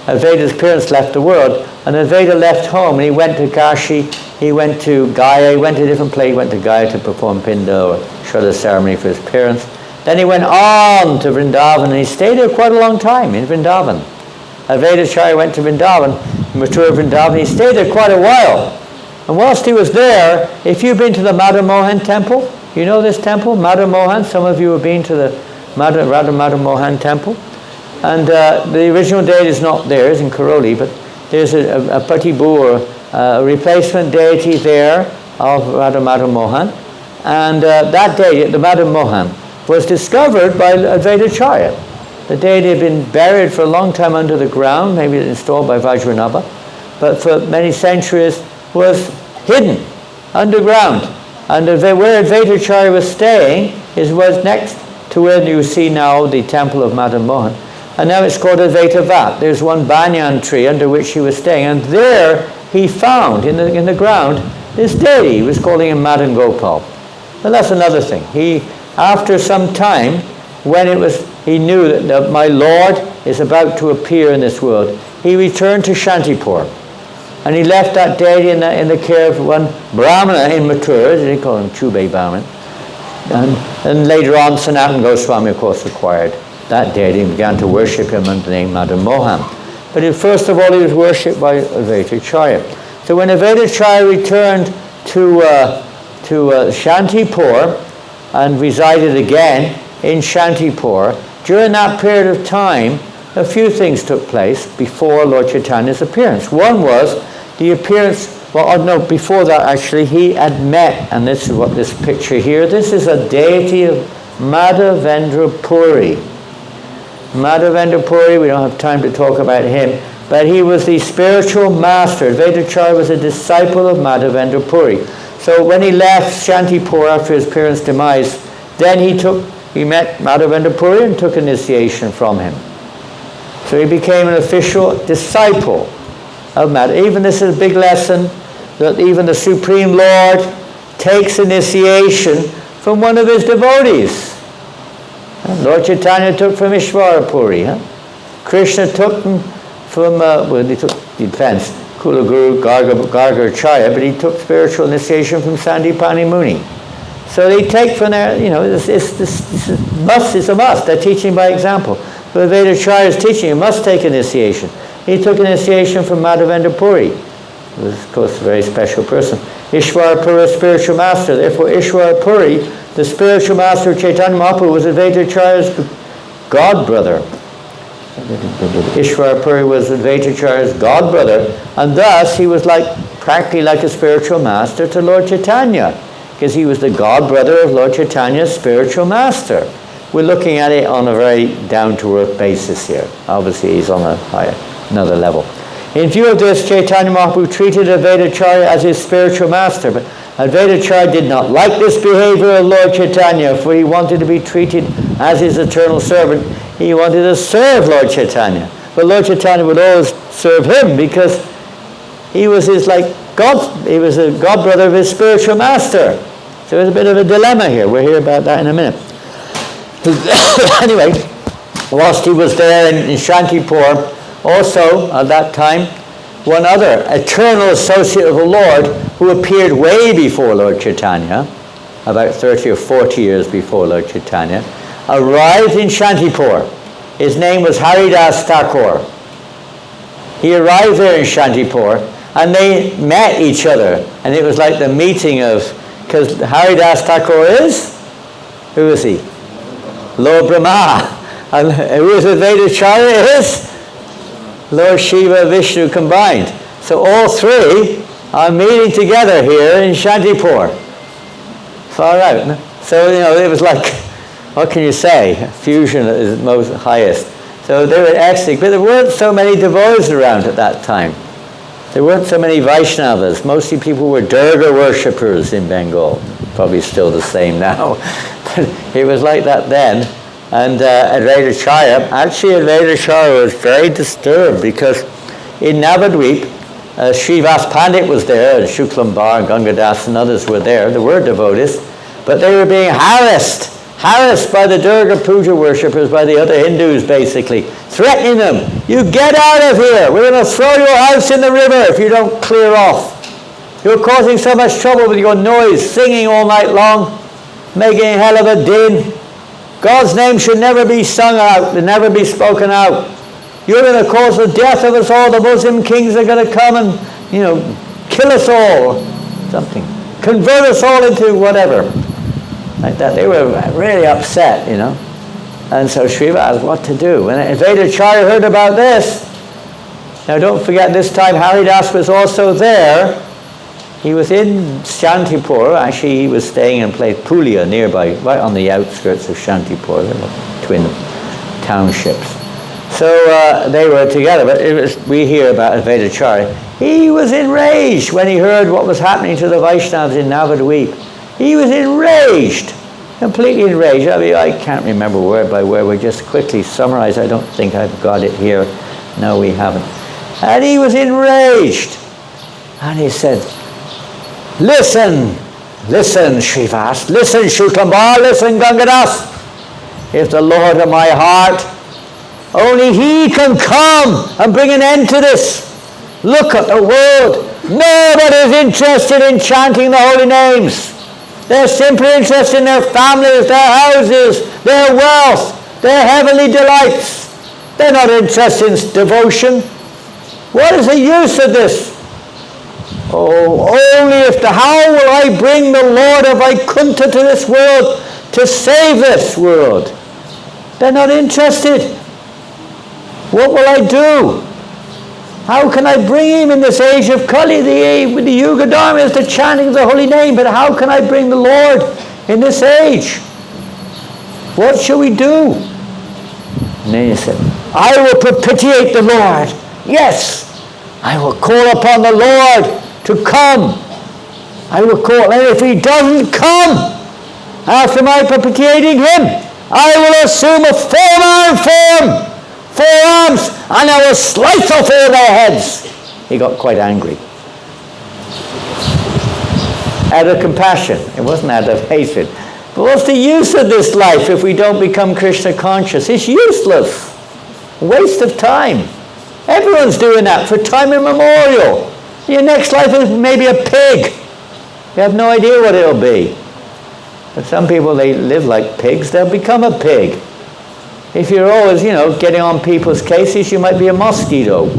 Advaita's parents left the world, and Advaita left home, and he went to Kashi, he went to Gaya, he went to a different place, he went to Gaya to perform Pinda or Shraddha ceremony for his parents. Then he went on to Vrindavan, and he stayed there quite a long time in Vrindavan. Advaita Acharya went to Vrindavan, Mathura Vrindavan, he stayed there quite a while. And whilst he was there, if you've been to the Madha Mohan temple, you know this temple, Madha Mohan, some of you have been to the Radha Madha Mohan temple. And the original deity is not there, it's in Karoli, but there's a Patibu, or a replacement deity there of Radha Madha Mohan. And that deity, the Madha Mohan, was discovered by Advaita Acharya. The deity had been buried for a long time under the ground, maybe installed by Vajranabha, but for many centuries was hidden underground. And where Advaita Acharya was staying was next to where you see now the temple of Madha Mohan. And now it's called Advaita Vat. There's one banyan tree under which he was staying, and there he found in the ground this deity. He was calling him Madan Gopal. But that's another thing. After some time, when he knew that my Lord is about to appear in this world, he returned to Shantipur. And he left that deity in the care of one Brahmana in Mathura, they call him Chube Brahman. And later on, Sanatana Goswami, of course, acquired that deity and began to worship him under the name Madan Mohan. But first of all, he was worshipped by Advaita Acharya. So when Advaita Acharya returned to Shantipur and resided again in Shantipur, during that period of time, a few things took place before Lord Chaitanya's appearance. One was the appearance, before that actually, he had met, and this is what this picture here, this is a deity of Madhavendra Puri. Madhavendra Puri, we don't have time to talk about him, but he was the spiritual master. Advaita Acharya was a disciple of Madhavendra Puri. So when he left Shantipur after his parents' demise, then he met Madhavendra Puri and took initiation from him. So he became an official disciple of Madhavendra. Even this is a big lesson, that even the Supreme Lord takes initiation from one of his devotees. Lord Chaitanya took from Ishvara Puri. Krishna took from, he depends, Kula Guru, Garga Acharya, but he took spiritual initiation from Sandipani Muni. So they take from there, it's a must. They're teaching by example. But Advaita Acharya is teaching, you must take initiation. He took initiation from Madhavendra Puri. He was, of course, a very special person. Ishvara Puri, spiritual master. Therefore, Ishvara Puri, the spiritual master of Chaitanya Mahaprabhu, was Advaita Acharya's godbrother. Ishvara Puri was Advaita Acharya's godbrother, and thus he was practically like a spiritual master to Lord Chaitanya, because he was the godbrother of Lord Chaitanya's spiritual master. we're looking at it on a very down-to-earth basis here. Obviously, he's on another level. In view of this, Chaitanya Mahaprabhu treated Advaita Acharya as his spiritual master. But Advaita Acharya did not like this behavior of Lord Chaitanya, for he wanted to be treated as his eternal servant. He wanted to serve Lord Chaitanya. But Lord Chaitanya would always serve him because he was he was a godbrother of his spiritual master. So there's a bit of a dilemma here. We'll hear about that in a minute. Anyway, whilst he was there in Shantipur, also at that time, one other eternal associate of the Lord who appeared way before Lord Chaitanya, about 30 or 40 years before Lord Chaitanya, arrived in Shantipur. His name was Haridas Thakur. He arrived there in Shantipur, and they met each other, and it was like the meeting of, because Haridas Thakur is, who is he? Lord Brahma. And who is Advaita Acharya is? Lord Shiva, Vishnu combined. So all three are meeting together here in Shantipur. Far out. So, it was like, what can you say? Fusion is most highest. So they were ecstatic, but there weren't so many devotees around at that time. There weren't so many Vaishnavas. Mostly people were Durga worshippers in Bengal. Probably still the same now. But it was like that then. And Advaita Acharya, Advaita Acharya was very disturbed because in Navadvip, Srivas Pandit was there, and Shuklambar and Gangadas and others were there. There were devotees, but they were being harassed by the Durga Puja worshippers, by the other Hindus basically, threatening them. You get out of here. We're going to throw your house in the river if you don't clear off. You're causing so much trouble with your noise, singing all night long, making a hell of a din. God's name should never be sung out, and never be spoken out. You're going to cause the death of us all. The Muslim kings are going to come and, kill us all. Something. Convert us all into whatever. Like that. They were really upset, And so Srivas, what to do? When Advaita Acharya heard about this, now don't forget this time Haridas was also there. He was in Shantipur. Actually, he was staying in a place, Pulia, nearby, right on the outskirts of Shantipur, twin townships. So they were together, but we hear about Advaita Acharya. He was enraged when he heard what was happening to the Vaishnavas in Navadvip. He was enraged, completely enraged. I can't remember word by word. We just quickly summarize. I don't think I've got it here. No, we haven't. And he was enraged. And he said, Listen, Srivas, listen, Shuklambar, listen, Gangadas. If the Lord of my heart, only He can come and bring an end to this. Look at the world. Nobody is interested in chanting the holy names. They're simply interested in their families, their houses, their wealth, their heavenly delights. They're not interested in devotion. What is the use of this? Oh, only how will I bring the Lord of Vaikuntha to this world to save this world? They're not interested. What will I do? How can I bring him in this age of Kali, the Yuga Dharma is the chanting of the holy name, but how can I bring the Lord in this age? What shall we do? And then he said, I will propitiate the Lord. Yes, I will call upon the Lord to come. I will call, and if he doesn't come after my propitiating him, I will assume a four-arm form, 4 arms, and I will slice off all their heads. He got quite angry. Out of compassion. It wasn't out of hatred. But what's the use of this life if we don't become Krishna conscious? It's useless. Waste of time. Everyone's doing that for time immemorial. Your next life is maybe a pig. You have no idea what it'll be. But some people, they live like pigs. They'll become a pig. If you're always, getting on people's cases, you might be a mosquito.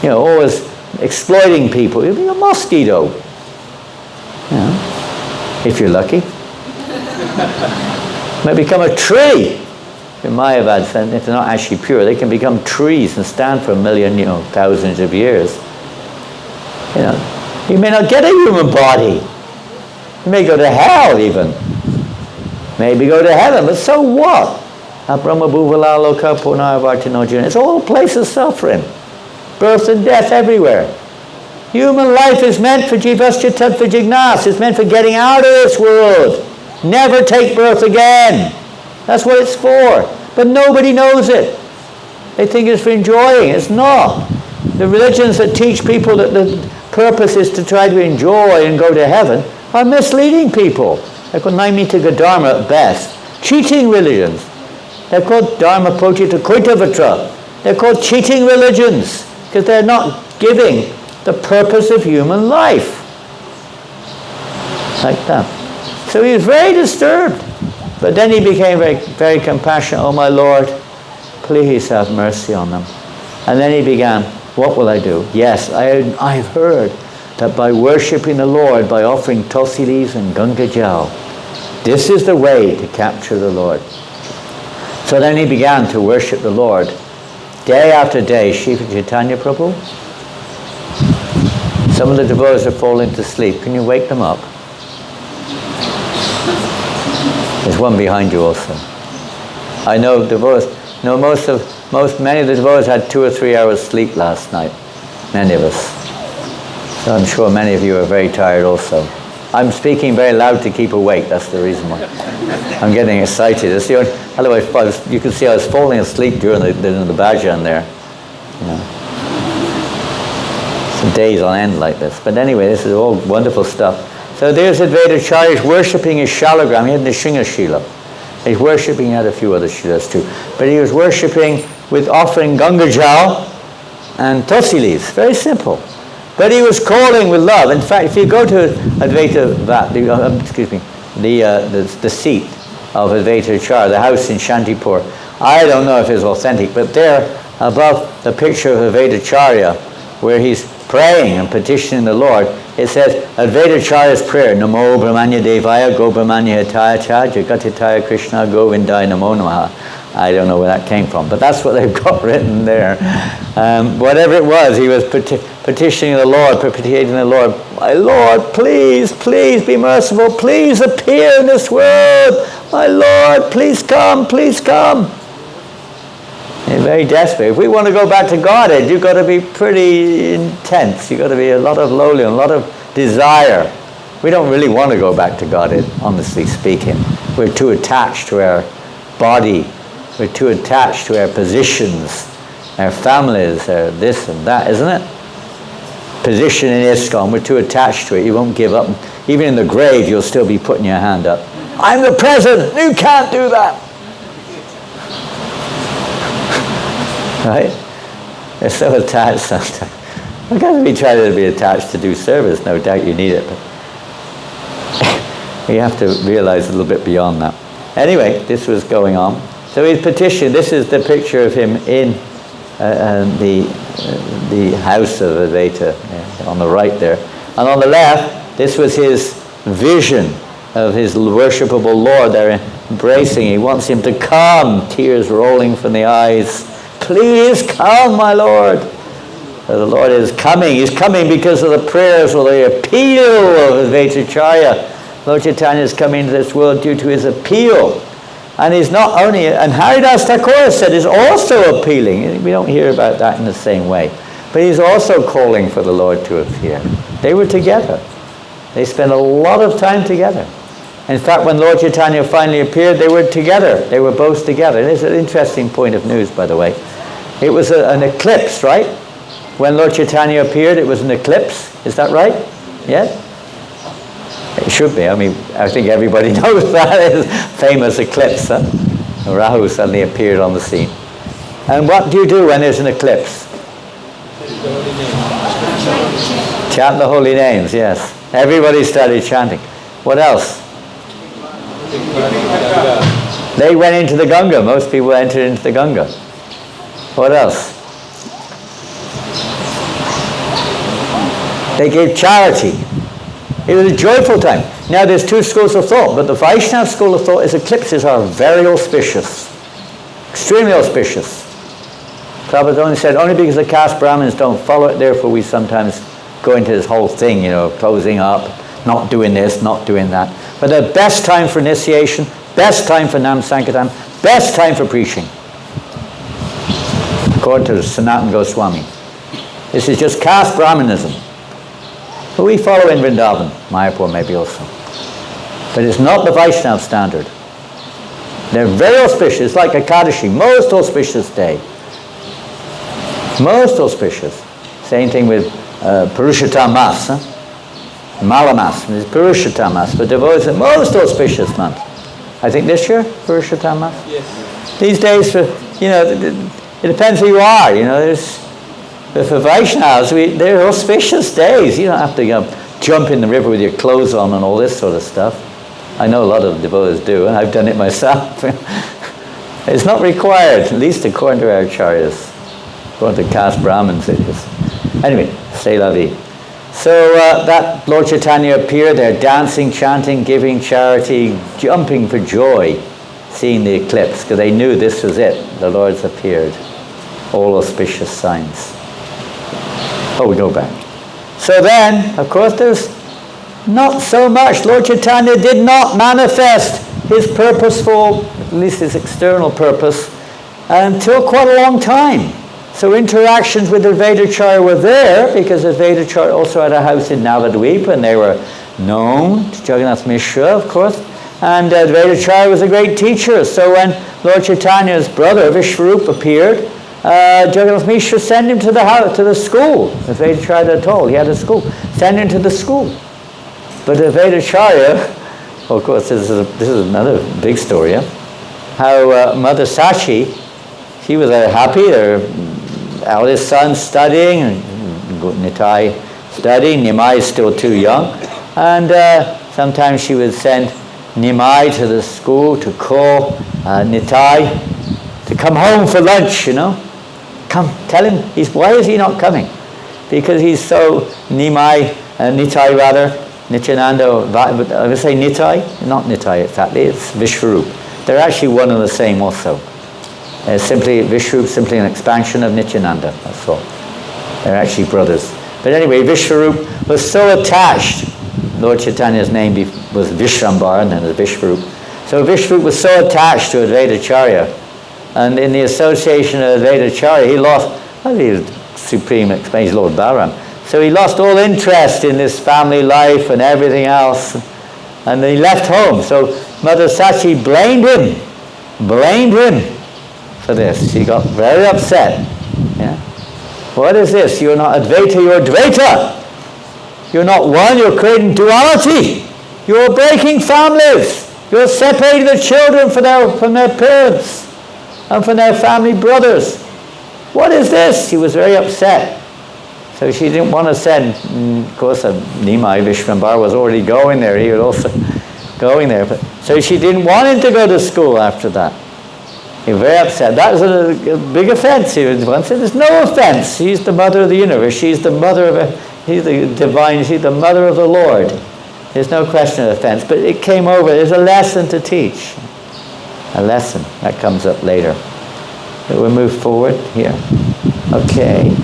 Always exploiting people. You'll be a mosquito. If you're lucky. Might become a tree. In Mayavad, if they're not actually pure, they can become trees and stand for a million, thousands of years. You may not get a human body. You may go to hell even. Maybe go to heaven, but so what? It's all a place of suffering. Birth and death everywhere. Human life is meant for jivasya. It's meant for getting out of this world. Never take birth again. That's what it's for. But nobody knows it. They think it's for enjoying. It's not. The religions that teach people that the purpose is to try to enjoy and go to heaven are misleading people. They're called Naimita Dharma at best. Cheating religions. They're called Dharma Protita Koitavatra. They're called cheating religions because they're not giving the purpose of human life. Like that. So he was very disturbed. But then he became very, very compassionate. Oh my Lord, please have mercy on them. And then he began, what will I do? Yes, I've heard that by worshipping the Lord, by offering tulsi leaves and Ganga Jal, this is the way to capture the Lord. So then he began to worship the Lord. Day after day, Shiva Chaitanya Prabhu, some of the devotees are falling to sleep. Can you wake them up? There's one behind you also. I know devotees, many of the devotees had 2 or 3 hours sleep last night. Many of us. So I'm sure many of you are very tired also. I'm speaking very loud to keep awake, that's the reason why. I'm getting excited. It's the only, otherwise, you can see I was falling asleep during the bhajan there. You know. Some days on end like this. But anyway, this is all wonderful stuff. So there's Advaita Acharya worshipping his shalagram. He had Nishinga Shila. He's worshipping, he had a few other shilas too. But he was worshipping with offering Ganga Jal and tulsi leaves. Very simple. But he was calling with love. In fact, if you go to Advaita the seat of Advaita Acharya, the house in Shantipur, I don't know if it's authentic, but there above the picture of Advaita Acharya, where he's praying and petitioning the Lord, it says Advaita Acharya's prayer, Namo Brahmanya Devaya Go Brahmanya Hitaya Cha Jagatitaya Krishna Govindaya Namo Namaha. I don't know where that came from, but that's what they've got written there. Whatever it was, he was petitioning the Lord, propitiating the Lord. My Lord, please, please be merciful. Please appear in this world. My Lord, please come, please come. They're very desperate. If we want to go back to Godhead, you've got to be pretty intense. You've got to be a lot of lowly, a lot of desire. We don't really want to go back to Godhead, honestly speaking. We're too attached to our body. We're too attached to our positions, our families, our this and that, isn't it? Position in ISKCON, we're too attached to it. You won't give up. Even in the grave, you'll still be putting your hand up. I'm the president. You can't do that. Right? They're so attached sometimes. I guess we try to be attached to do service. No doubt you need it, but we have to realize a little bit beyond that. Anyway, this was going on. So his petition, this is the picture of him in the house of Advaita, on the right there. And on the left, this was his vision of his worshipable Lord there embracing. He wants him to come, tears rolling from the eyes. Please come, my Lord. So the Lord is coming. He's coming because of the prayers or the appeal of Advaita Acharya. Lord Chaitanya is coming into this world due to his appeal. And he's not only, and Haridas Thakur said is also appealing. We don't hear about that in the same way. But he's also calling for the Lord to appear. They were together. They spent a lot of time together. In fact, when Lord Chaitanya finally appeared, they were together. They were both together. And it's an interesting point of news, by the way. It was an eclipse, right? When Lord Chaitanya appeared, it was an eclipse. Is that right? Yeah? It should be. I mean, I think everybody knows that. It's famous eclipse. Huh? Rahu suddenly appeared on the scene. And what do you do when there's an eclipse? Chant the holy names, yes. Everybody started chanting. What else? They went into the Ganga. Most people entered into the Ganga. What else? They gave charity. It was a joyful time. Now there's two schools of thought, but the Vaishnava school of thought is eclipses are very auspicious. Extremely auspicious. Prabhupada only said, only because the caste Brahmins don't follow it, therefore we sometimes go into this whole thing, closing up, not doing this, not doing that. But the best time for initiation, best time for Nam Sankirtan, best time for preaching. According to Sanatana Goswami. This is just caste Brahmanism. But we follow in Vrindavan, Mayapur maybe also. But it's not the Vaishnava standard. They're very auspicious, it's like Ekadashi, most auspicious day. Most auspicious. Same thing with Purushottam Mas, Mala Mas, it's Purushottam Mas, but devotees, the most auspicious month. I think this year, Purushottam Mas? Yes. These days, it depends who you are, but for Vaishnavas, they're auspicious days. You don't have to jump in the river with your clothes on and all this sort of stuff. I know a lot of devotees do, and I've done it myself. It's not required, at least according to our Acharyas. According to caste Brahmins, it is. Anyway, c'est la vie. So that Lord Chaitanya appeared there, dancing, chanting, giving charity, jumping for joy, seeing the eclipse, because they knew this was it. The Lord's appeared. All auspicious signs. Oh, we go back. So then, of course, there's not so much. Lord Chaitanya did not manifest his purposeful, at least his external purpose, until quite a long time. So interactions with Advaita were there, because Advaita also had a house in Navadvipa, and they were known to Jagannath Mishra, of course. And Advaita was a great teacher. So when Lord Chaitanya's brother, Vishwarup, appeared, Jagannath Mishra sent him to the house, to the school. Advaita had told, he had a school. Send him to the school. But Advaita, well, of course, this is another big story, how Mother Sachi, she was happy, her eldest son studying, and Nitai studying, Nimai is still too young, and sometimes she would send Nimai to the school to call Nitai to come home for lunch, Come, tell him, why is he not coming? Because he's so, Nitai rather, Nityananda, I would say Nitai, not Nitai exactly, it's Vishwarup. They're actually one and the same also. Vishwarup simply an expansion of Nityananda, that's all. They're actually brothers. But anyway, Vishwarup was so attached, Lord Chaitanya's name was Vishrambar and then it was Vishwarup. So Vishwarup was so attached to Advaita Acharya, and in the association of Advaita Acharya, he lost, the supreme explains Lord Balaram. So he lost all interest in this family life and everything else, and then he left home. So Mother Sachi blamed him for this. She got very upset. Yeah? What is this? You're not Advaita, you're Dvaita. You're not one, you're creating duality. You're breaking families. You're separating the children from their parents and from their family brothers. What is this? She was very upset. So she didn't want to send, of course, Nimai Vishrambar was already going there. He was also going there. So she didn't want him to go to school after that. He was very upset. That was a big offense. He once said, there's no offense. She's the mother of the universe. She's the mother he's the divine, she's the mother of the Lord. There's no question of offense. But it came over. There's a lesson to teach. A lesson. That comes up later. But we'll move forward here. Okay.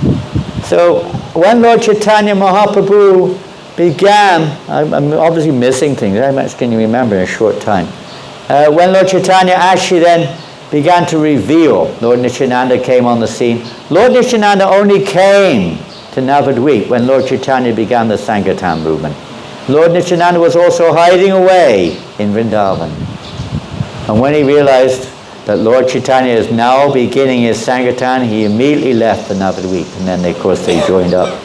So when Lord Chaitanya Mahaprabhu began, I'm obviously missing things. How much can you remember in a short time? When Lord Chaitanya actually then began to reveal, Lord Nityananda came on the scene. Lord Nityananda only came to Navadvip when Lord Chaitanya began the Sankirtan movement. Lord Nityananda was also hiding away in Vrindavan. And when he realized that Lord Chaitanya is now beginning his Sankirtan, he immediately left for Navadvip, and then of course they joined up.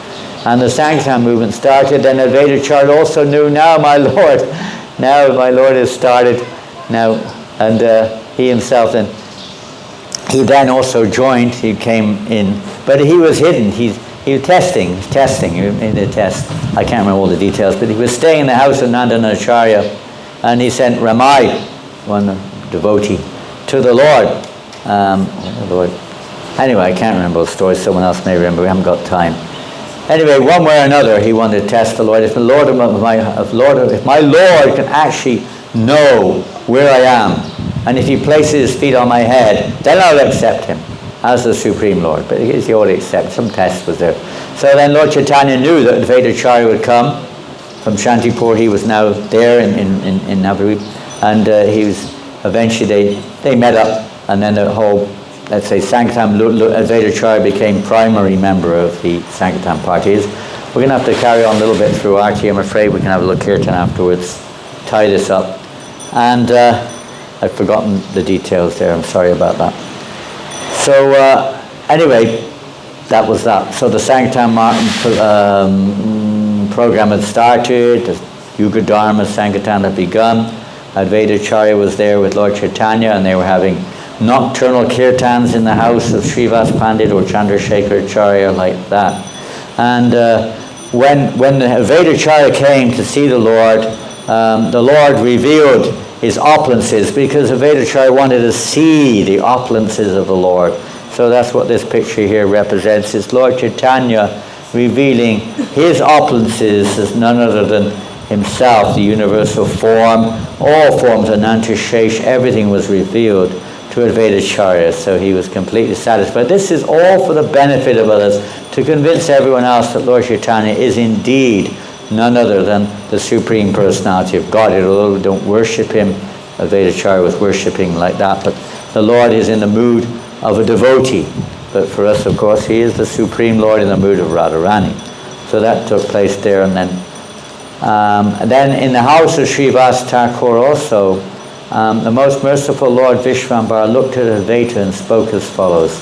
And the Sankirtan movement started, and Advaita Acharya also knew, now my Lord has started now, and he himself then, he then also joined, he came in, but he was hidden, he was testing, he made a test, I can't remember all the details, but he was staying in the house of Nandana Acharya, and he sent Ramai, one devotee, to the Lord. Anyway, I can't remember the story. Someone else may remember. We haven't got time. Anyway, one way or another, he wanted to test the Lord. If my Lord can actually know where I am, and if he places his feet on my head, then I'll accept him as the Supreme Lord. But he already accepted. Some test was there. So then Lord Chaitanya knew that Advaita Acharya would come from Shantipur. He was now there in Navadvip, and eventually they met up, and then the whole, let's say, Sankirtan Advaita Acharya became primary member of the Sankirtan parties. We're going to have to carry on a little bit through Arti. I'm afraid we can have a look kirtan afterwards, tie this up. And I've forgotten the details there. I'm sorry about that. So anyway, that was that. So the Sankirtan program had started. The Yuga Dharma Sankirtan had begun. Advaita Acharya was there with Lord Chaitanya, and they were having nocturnal kirtans in the house of Srivas Pandit or Chandrasekhar Acharya, like that. And when the Advaita Acharya came to see the Lord revealed his opulences, because Advaita Acharya wanted to see the opulences of the Lord. So that's what this picture here represents. It's Lord Chaitanya revealing his opulences as none other than himself, the universal form. All forms, Ananta Shesh, everything was revealed to Advaita Acharya, so he was completely satisfied. This is all for the benefit of others, to convince everyone else that Lord Chaitanya is indeed none other than the Supreme Personality of Godhead. Although we don't worship him, Advaita Acharya was worshipping like that, but the Lord is in the mood of a devotee. But for us, of course, he is the Supreme Lord in the mood of Radharani. So that took place there, and then in the house of Srivas Thakur also, the most merciful Lord Vishvambara looked at Advaita and spoke as follows: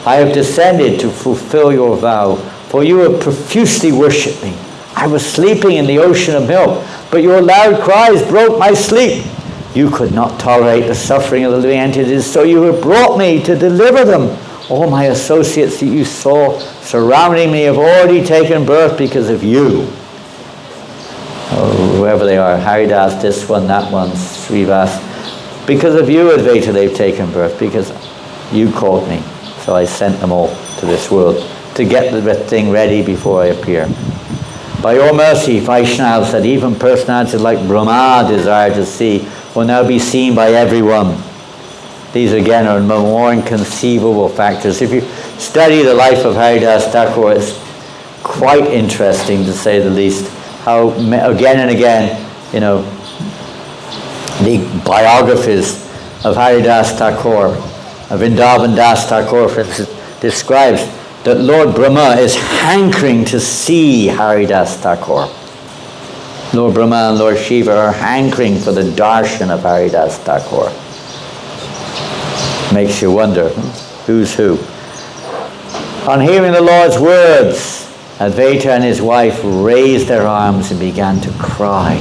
I have descended to fulfill your vow, for you have profusely worshipped me. I was sleeping in the ocean of milk, but your loud cries broke my sleep. You could not tolerate the suffering of the living entities, so you have brought me to deliver them. All my associates that you saw surrounding me have already taken birth because of you. Oh, whoever they are, Haridas, this one, that one, Srivas. Because of you, Advaita, they've taken birth, because you called me. So I sent them all to this world to get the thing ready before I appear. By your mercy, Vaishnavas, that even personalities like Brahma desire to see, will now be seen by everyone. These again are more inconceivable factors. If you study the life of Haridas Thakur, it's quite interesting, to say the least, how again and again, the biographies of Haridas Thakur, of Vrindavan Das Thakur, for instance, describes that Lord Brahma is hankering to see Haridas Thakur. Lord Brahma and Lord Shiva are hankering for the darshan of Haridas Thakur. Makes you wonder, who's who. On hearing the Lord's words, Advaita and his wife raised their arms and began to cry.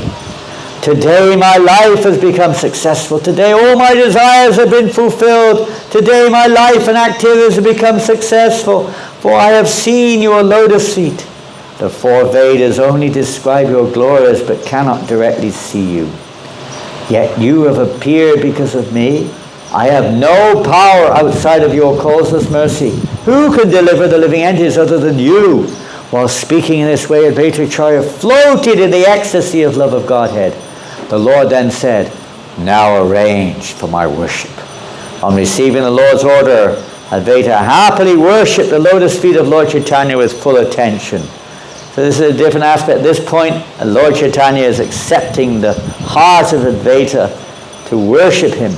Today my life has become successful. Today all my desires have been fulfilled. Today my life and activities have become successful, for I have seen your lotus feet. The four Vedas only describe your glories but cannot directly see you. Yet you have appeared because of me. I have no power outside of your causeless mercy. Who can deliver the living entities other than you? While speaking in this way, Advaita Acharya floated in the ecstasy of love of Godhead. The Lord then said, now arrange for my worship. On receiving the Lord's order, Advaita happily worshipped the lotus feet of Lord Chaitanya with full attention. So this is a different aspect. At this point, Lord Chaitanya is accepting the heart of Advaita to worship him.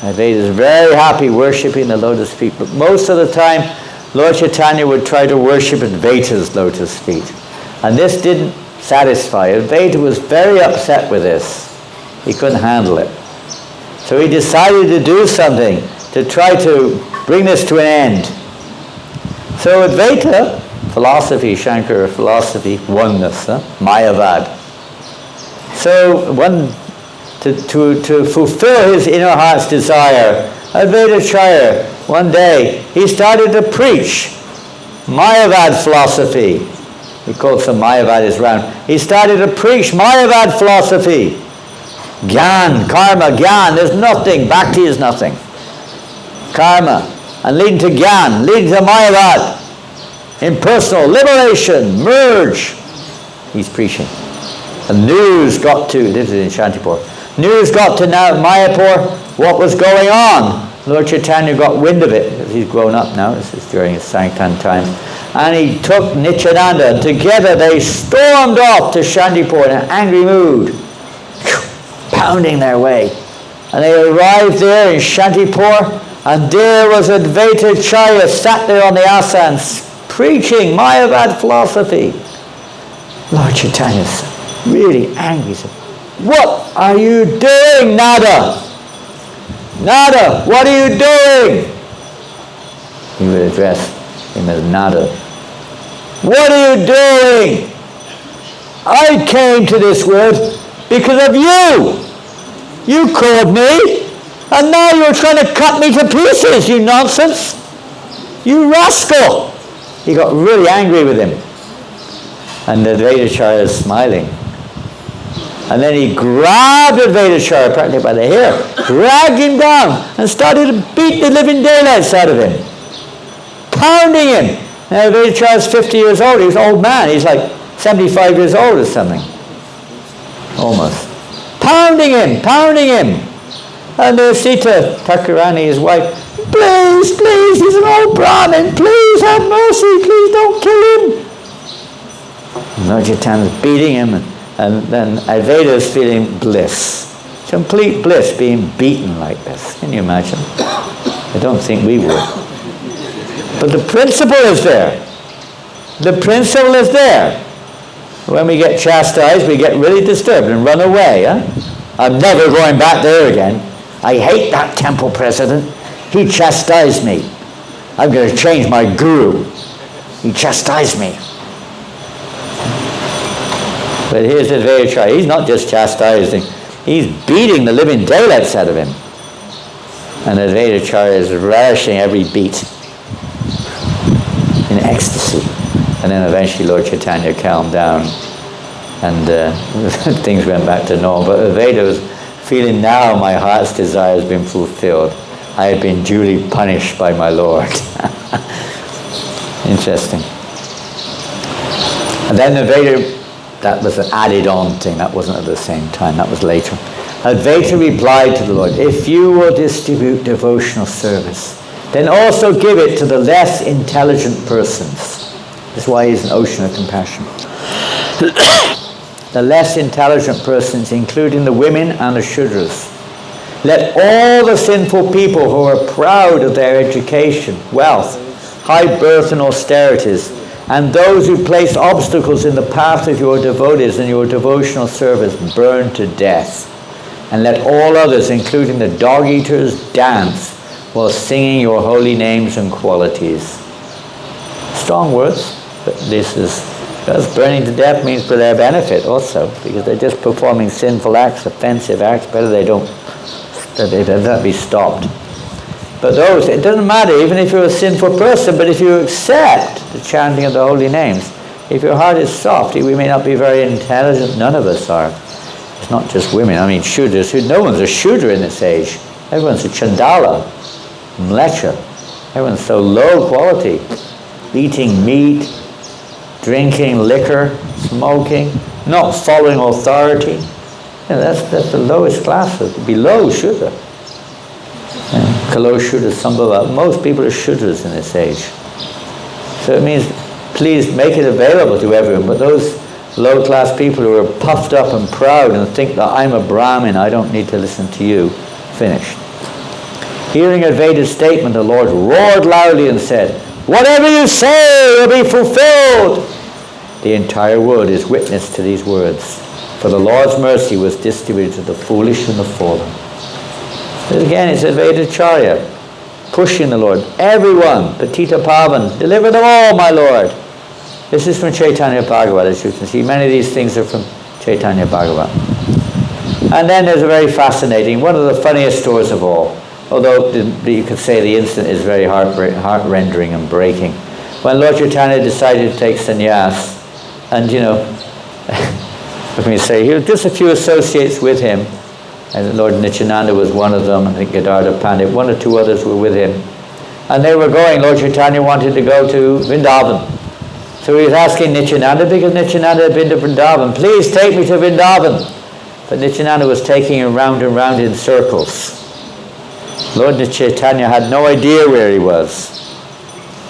Advaita is very happy worshipping the lotus feet. But most of the time, Lord Chaitanya would try to worship Advaita's lotus feet. And this didn't satisfy. Advaita was very upset with this. He couldn't handle it. So he decided to do something to try to bring this to an end. So Advaita, philosophy, Shankara philosophy, oneness, Mayavad. So to fulfill his inner heart's desire, Advaita Acharya, one day, he started to preach Mayavad philosophy. He called some Mayavadis around. He started to preach Mayavad philosophy. Gyan, karma, gyan, there's nothing. Bhakti is nothing. Karma, and leading to gyan, leading to Mayavad. Impersonal, liberation, merge. He's preaching. And news got to, this is in Shantipur, news got to now Mayapur what was going on. Lord Chaitanya got wind of it. He's grown up now, this is during his Sankirtan times. And he took Nityananda, and together they stormed off to Shantipur in an angry mood, pounding their way. And they arrived there in Shantipur, and there was Advaita Acharya sat there on the asanas preaching Mayavad philosophy. Lord Chaitanya's really angry. He said, "What are you doing, Nada? Nada, what are you doing?" He would address him as Nada. "What are you doing? I came to this world because of you. You called me, and now you're trying to cut me to pieces, you nonsense. You rascal." He got really angry with him. And Advaita Acharya is smiling. And then he grabbed Advaita Acharya practically by the hair, dragged him down, and started to beat the living daylights out of him, pounding him. Now Advaita Acharya is 50 years old. He's an old man. He's like 75 years old or something. Almost. Pounding him, pounding him. And Sita Thakurani, his wife, "Please, please, he's an old Brahmin. Please have mercy. Please don't kill him." Lord Chaitanya's beating him, and then Advaita is feeling bliss. Complete bliss being beaten like this. Can you imagine? I don't think we would. But the principle is there. The principle is there. When we get chastised, we get really disturbed and run away. Huh? "I'm never going back there again. I hate that temple president. He chastised me. I'm going to change my guru. He chastised me." But here's Advaita Acharya. He's not just chastising. He's beating the living daylights out of him. And Advaita Acharya is relishing every beat in ecstasy. And then eventually Lord Chaitanya calmed down, and things went back to normal. But Advaita was feeling, now my heart's desire has been fulfilled. I have been duly punished by my Lord. Interesting. And then Advaita, that was an added on thing. That wasn't at the same time. That was later. Advaita replied to the Lord, "If you will distribute devotional service, then also give it to the less intelligent persons." That's why he's an ocean of compassion. The less intelligent persons, including the women and the Shudras. Let all the sinful people who are proud of their education, wealth, high birth and austerities, and those who place obstacles in the path of your devotees and your devotional service burn to death. And let all others, including the dog-eaters, dance while singing your holy names and qualities. Strong words, but this is, because burning to death means for their benefit also, because they're just performing sinful acts, offensive acts. Better they don't be stopped. But those, it doesn't matter, even if you're a sinful person, but if you accept the chanting of the holy names, if your heart is soft, we may not be very intelligent, none of us are. It's not just women, I mean Shudras, no one's a Shudra in this age. Everyone's a Chandala, Mlecha. Everyone's so low quality, eating meat, drinking liquor, smoking, not following authority. That's the lowest class, below Shudra. Kalo Shudra Sambhava. Most people are Shudras in this age. So it means, please make it available to everyone. But those low-class people who are puffed up and proud and think that I'm a Brahmin, I don't need to listen to you. Finished. Hearing Advaita's statement, the Lord roared loudly and said, "Whatever you say will be fulfilled." The entire world is witness to these words. For the Lord's mercy was distributed to the foolish and the fallen. But again, it's Advaita Acharya pushing the Lord. Everyone, Patita Pavan, deliver them all, my Lord. This is from Chaitanya Bhagavat, as you can see. Many of these things are from Chaitanya Bhagavat. And then there's a very fascinating, one of the funniest stories of all, although you could say the incident is very heart-rendering and breaking. When Lord Chaitanya decided to take sannyas, and let me say, he had just a few associates with him, and Lord Nityananda was one of them, I think Gadadhar Pandit, one or two others were with him. And they were going, Lord Chaitanya wanted to go to Vrindavan. So he was asking Nityananda, because Nityananda had been to Vrindavan, "Please take me to Vrindavan." But Nityananda was taking him round and round in circles. Lord Chaitanya had no idea where he was.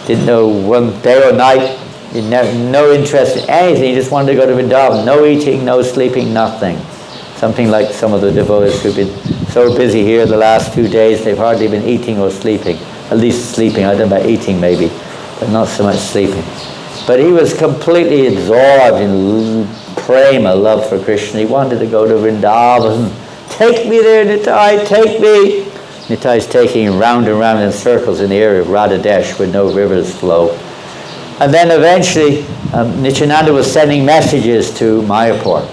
Didn't know one day or night. He had no interest in anything. He just wanted to go to Vrindavan. No eating, no sleeping, nothing. Something like some of the devotees who've been so busy here the last few days, they've hardly been eating or sleeping. At least sleeping, I don't know about eating maybe, but not so much sleeping. But he was completely absorbed in prema, love for Krishna. He wanted to go to Vrindavan. Take me there, Nitai, take me. Nitai's taking him round and round in circles in the area of Radhadesh where no rivers flow. And then eventually, Nityananda was sending messages to Mayapur,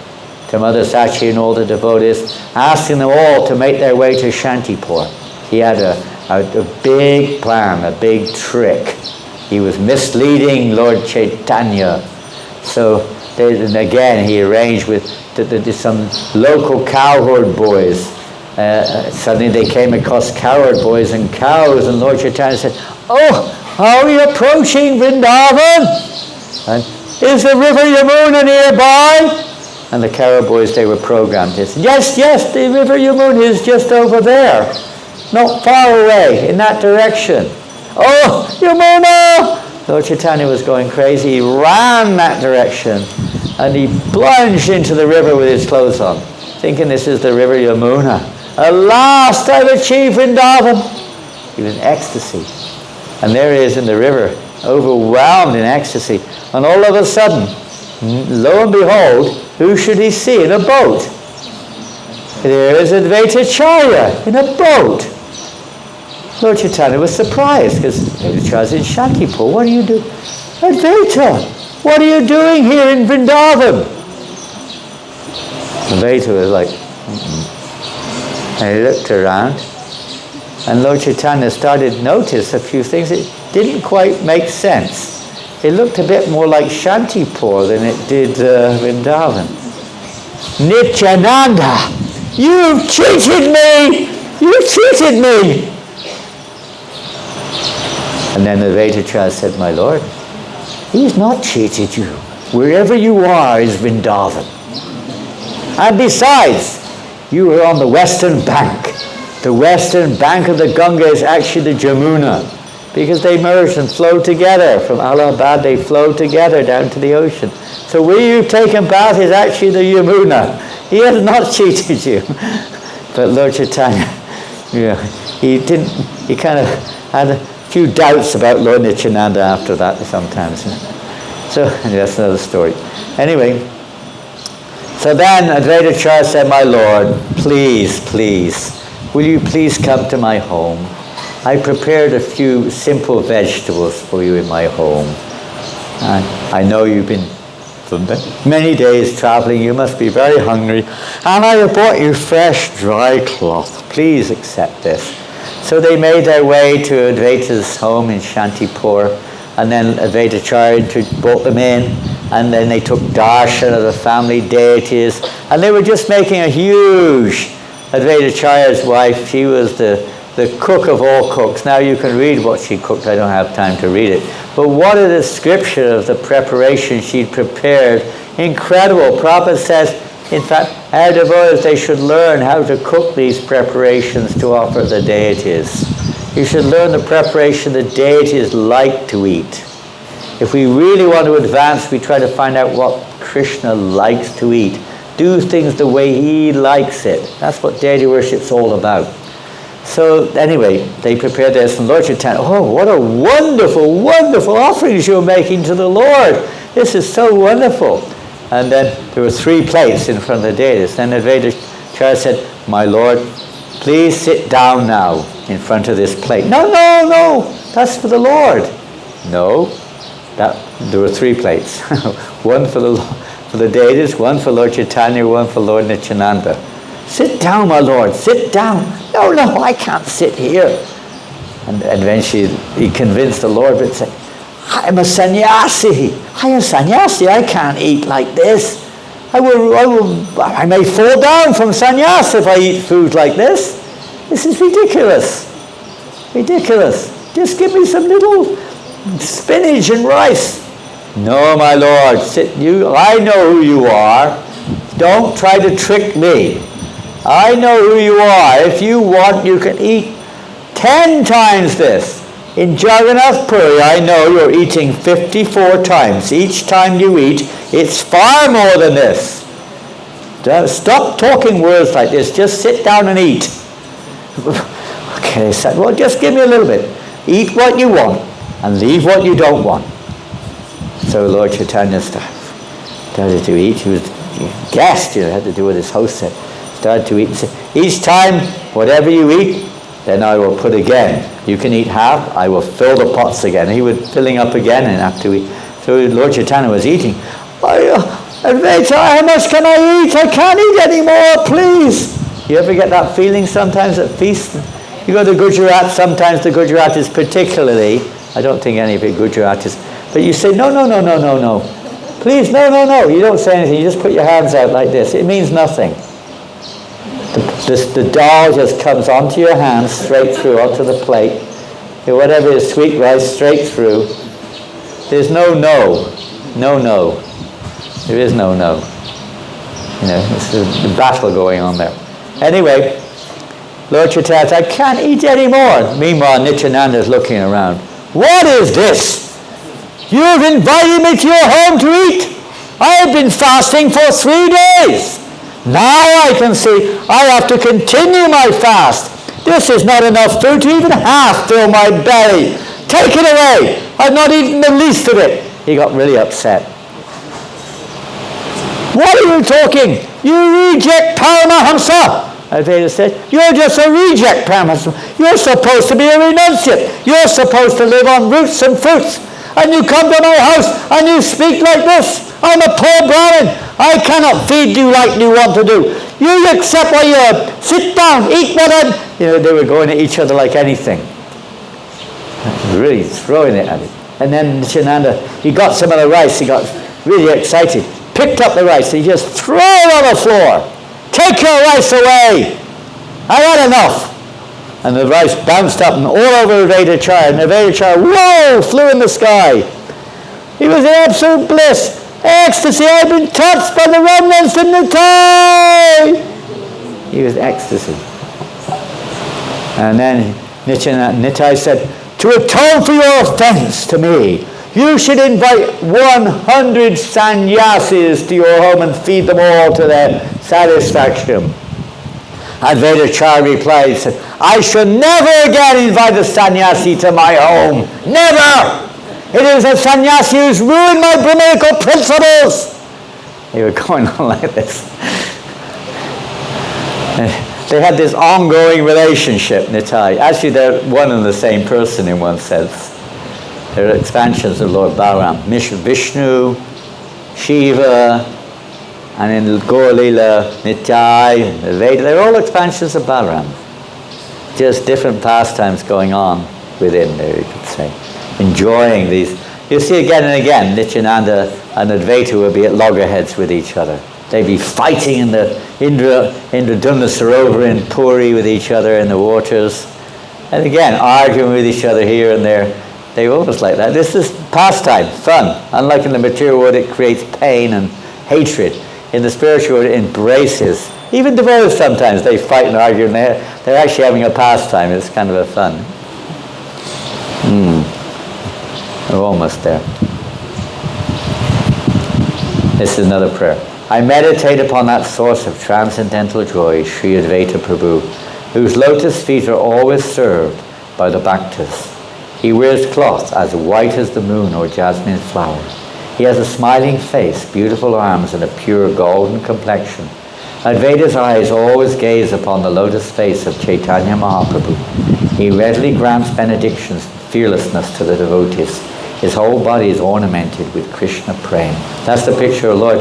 to Mother Sachi and all the devotees, asking them all to make their way to Shantipur. He had a big plan, a big trick. He was misleading Lord Chaitanya. So and again, he arranged with some local cowherd boys. Suddenly they came across cowherd boys and cows, and Lord Chaitanya said, "Oh, are we approaching Vrindavan? And is the river Yamuna nearby?" And the cowherd boys, they were programmed. They said, yes, the river Yamuna is just over there, not far away, in that direction. "Oh, Yamuna!" Lord Chaitanya was going crazy. He ran that direction and he plunged into the river with his clothes on, thinking this is the river Yamuna. "At last I've achieved Vrindavan." He was in ecstasy. And there he is in the river, overwhelmed in ecstasy. And all of a sudden, lo and behold, who should he see in a boat? There is Advaita Acharya in a boat. Lord Chaitanya was surprised because Advaita Acharya is in Shantipur. "What are you doing?" "Advaita, what are you doing here in Vrindavan?" Advaita was like, And he looked around, and Lord Chaitanya started to notice a few things that didn't quite make sense. It looked a bit more like Shantipur than it did Vrindavan. "Nityananda, you've cheated me! You cheated me!" And then the Advaita Acharya said, "My Lord, he's not cheated you. Wherever you are is Vrindavan. And besides, you are on the western bank. The western bank of the Ganga is actually the Jamuna, because they merge and flow together. From Allahabad, they flow together down to the ocean. So where you've taken bath is actually the Yamuna. He has not cheated you." But Lord Chaitanya, he kind of had a few doubts about Lord Nityananda after that sometimes. So that's another story. Anyway, so then Advaita Acharya said, "My Lord, please, will you please come to my home? I prepared a few simple vegetables for you in my home. I know you've been for many days traveling, you must be very hungry, and I have brought you fresh dry cloth. Please accept this." So they made their way to Advaita's home in Shantipur, and then Advaita Acharya brought them in, and then they took darshan of the family deities, and they were just making a huge. Advaita Acharya's wife, she was the cook of all cooks. Now you can read what she cooked. I don't have time to read it. But what a description of the preparation she'd prepared. Incredible. Prabhupada says, in fact, our devotees, they should learn how to cook these preparations to offer the deities. You should learn the preparation the deities like to eat. If we really want to advance, we try to find out what Krishna likes to eat. Do things the way he likes it. That's what deity worship's all about. So anyway, they prepared this, and Lord Chaitanya, "Oh, what a wonderful, wonderful offerings you're making to the Lord. This is so wonderful." And then there were 3 plates in front of the deities. Then Advaita Acharya said, "My Lord, please sit down now in front of this plate." No, that's for the Lord." No, there were 3 plates. One for the deities, one for Lord Chaitanya, one for Lord Nityananda. "Sit down, my Lord, sit down." No, I can't sit here. And eventually he convinced the Lord, but said, "I'm a sannyasi. I can't eat like this. I may fall down from sannyas if I eat food like this. This is ridiculous. Just give me some little spinach and rice." "No, my Lord, I know who you are. Don't try to trick me. I know who you are. If you want, you can eat 10 times this. In Jagannath Puri, I know you're eating 54 times. Each time you eat, it's far more than this. Stop talking words like this. Just sit down and eat." Okay, so, well, just give me a little bit. Eat what you want and leave what you don't want. So Lord Chaitanya started to eat. He was gassed, had to do what his host said. Started to eat. Each time, whatever you eat, then I will put again. You can eat half, I will fill the pots again. He was filling up again and have to eat. So Lord Chaitanya was eating. Advaita, how much can I eat? I can't eat anymore, please. You ever get that feeling sometimes at feasts? You go to Gujarat, sometimes the Gujaratis particularly, I don't think any of it Gujaratis, but you say, no. Please, no. You don't say anything, you just put your hands out like this. It means nothing. The dal just comes onto your hands, straight through, onto the plate. Whatever is sweet rice, straight through. There's no. There is no. It's a battle going on there. Anyway, Lord Chaitanya said, I can't eat anymore. Meanwhile, Nityananda is looking around. What is this? You've invited me to your home to eat. I have been fasting for 3 days. Now I can see I have to continue my fast. This is not enough food to even half fill my belly. Take it away. I've not eaten the least of it. He got really upset. What are you talking? You reject Paramahamsa. Advaita said, you're just a reject Paramahamsa. You're supposed to be a renunciate. You're supposed to live on roots and fruits. And you come to my house and you speak like this. I'm a poor Brahmin. I cannot feed you like you want to do. You accept what you are. Sit down, eat what I'm... they were going at each other like anything. Really throwing it at him. And then Nityananda, he got some of the rice. He got really excited. Picked up the rice. He just threw it on the floor. Take your rice away. I had enough. And the rice bounced up and all over Advaita Acharya. And Advaita Acharya, whoa, flew in the sky. He was in absolute bliss. Ecstasy, I've been touched by the remnants in Nitai. He was ecstasy. And then Nitai said, to atone for your offense to me, you should invite 100 sannyasis to your home and feed them all to their satisfaction. Advaita Acharya replied, said, I shall never again invite a sannyasi to my home. Never! It is a sannyasi who's ruined my Brahminical principles. They were going on like this. They had this ongoing relationship, Nitai. Actually, they're one and the same person in one sense. They're expansions of Lord Balaram. Vishnu, Shiva, and in Gaur-lila, Nitai, Advaita, they're all expansions of Balaram. Just different pastimes going on within there, you could say. Enjoying these. You see again and again, Nityananda and Advaita would be at loggerheads with each other. They'd be fighting in the Indradumna Sarovar in Puri with each other in the waters. And again, arguing with each other here and there. They were almost like that. This is pastime, fun. Unlike in the material world, it creates pain and hatred. In the spiritual world, it embraces. Even devotees sometimes, they fight and argue, and they're actually having a pastime. It's kind of a fun. We're almost there. This is another prayer. I meditate upon that source of transcendental joy, Sri Advaita Prabhu, whose lotus feet are always served by the bhaktas. He wears cloth as white as the moon or jasmine flower. He has a smiling face, beautiful arms, and a pure golden complexion. Advaita's eyes always gaze upon the lotus face of Chaitanya Mahaprabhu. He readily grants benedictions and fearlessness to the devotees. His whole body is ornamented with Krishna prema. That's the picture of Lord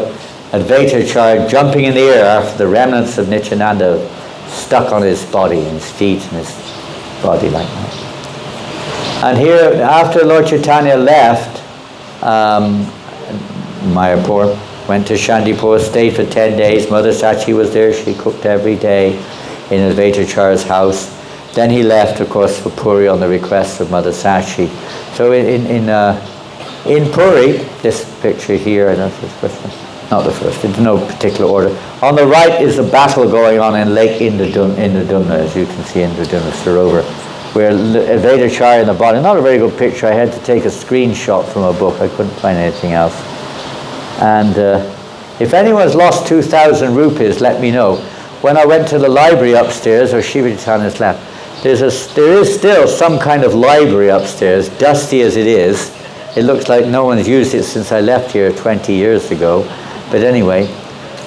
Advaita Acharya jumping in the air after the remnants of Nityananda stuck on his body, and his feet and his body like that. And here, after Lord Chaitanya left Mayapur, went to Shantipur, stayed for 10 days. Mother Sachi was there. She cooked every day in Advaita Acharya's house. Then he left, of course, for Puri on the request of Mother Sachi. So in Puri, this picture here, I don't know if it's the first one. Not the first, in no particular order. On the right is the battle going on in Lake Indradumna, as you can see, Indradumna Sarovar, where Advaita Acharya in the bottom. Not a very good picture. I had to take a screenshot from a book. I couldn't find anything else. And if anyone's lost 2,000 rupees, let me know. when I went to the library upstairs, or Shiva Chaitanya's left, there is still some kind of library upstairs, dusty as it is. It looks like no one's used it since I left here 20 years ago. But anyway,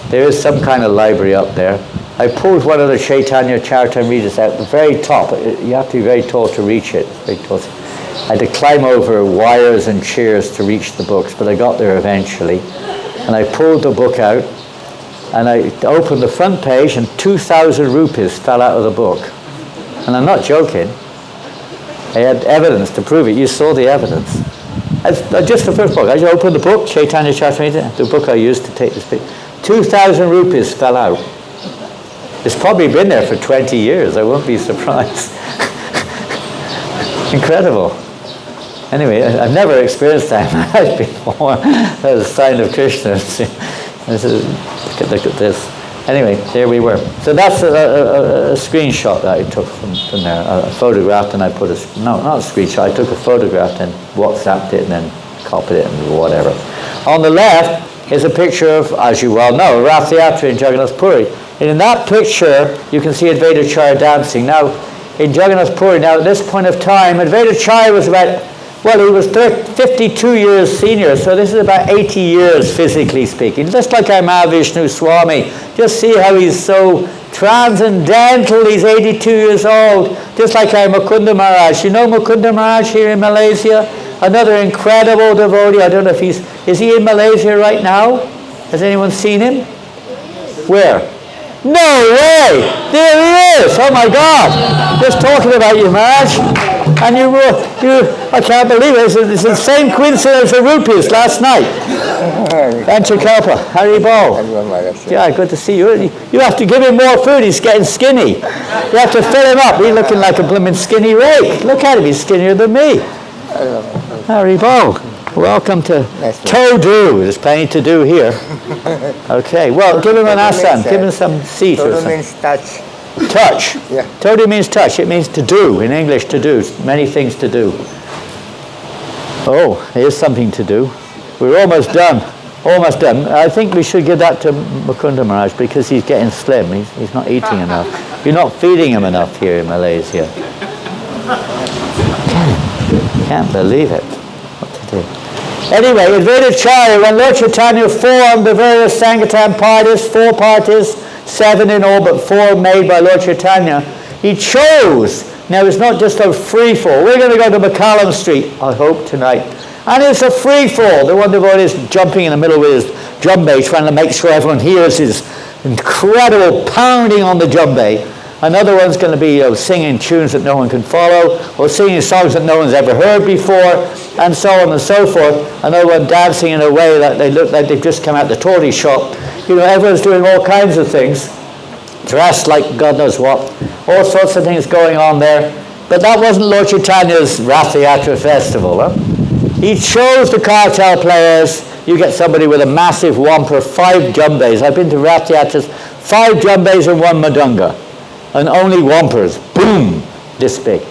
there is some kind of library up there. I pulled one of the Chaitanya Charitamritas out the very top. You have to be very tall to reach it. Very tall. I had to climb over wires and chairs to reach the books, but I got there eventually. And I pulled the book out, and I opened the front page, and 2,000 rupees fell out of the book. And I'm not joking. I had evidence to prove it. You saw the evidence. Just the first book. I just opened the book, Chaitanya Charitamrita, the book I used to take this picture. 2,000 rupees fell out. It's probably been there for 20 years. I won't be surprised. Incredible. Anyway, I've never experienced that before. That's a sign of Krishna. Look at this. Anyway, there we were. So that's a screenshot that I took from there. A photograph, and I put not a screenshot. I took a photograph and WhatsApped it and then copied it and whatever. On the left is a picture of, as you well know, Rath Yatra in Jagannath Puri. And in that picture, you can see Advaita Acharya dancing. Now, in Jagannath Puri, now at this point of time, Advaita Acharya was about, well, he was 52 years senior, so this is about 80 years physically speaking. Just like our Mahavishnu Swami. Just see how he's so transcendental. He's 82 years old. Just like our Mukunda Maharaj. You know Mukunda Maharaj here in Malaysia? Another incredible devotee. I don't know if is he in Malaysia right now? Has anyone seen him? Where? No way! There he is! Oh my God! Just talking about you, Maharaj. And you, I can't believe it. It's the same coincidence of rupees last night. Panchakalpa, Haribol. Yeah, good to see you. You have to give him more food. He's getting skinny. You have to fill him up. He's looking like a blooming skinny rake. Look at him. He's skinnier than me. Haribol. Welcome to Todo. There's plenty to do here. Okay, well, give him an asan. Give him some seat or something. Means touch. Touch. Yeah. Todo means touch. It means to do. In English, to do. Many things to do. Oh, here's something to do. We're almost done. Almost done. I think we should give that to Mukunda Maharaj because he's getting slim. He's not eating enough. You're not feeding him enough here in Malaysia. Can't believe it. What to do? Anyway, Advaita Acharya, when Lord Chaitanya formed the various Sankirtan parties, 4 parties, 7 in all, but 4 made by Lord Chaitanya, he chose. Now, it's not just a free-fall. We're going to go to McCallum Street, I hope, tonight. And it's a free-fall. The one devotee is jumping in the middle with his djembe, trying to make sure everyone hears his incredible pounding on the djembe. Another one's going to be singing tunes that no one can follow, or singing songs that no one's ever heard before, and so on and so forth. Another one dancing in a way that they look like they've just come out the tortie shop. You know, everyone's doing all kinds of things, dressed like God knows what. All sorts of things going on there. But that wasn't Lord Chaitanya's Rath Yatra festival. Huh? He chose the cartel players. You get somebody with a massive wamper, 5 djembes. I've been to Rath Yatras, 5 djembes and 1 madunga. And only wampers, boom, this big.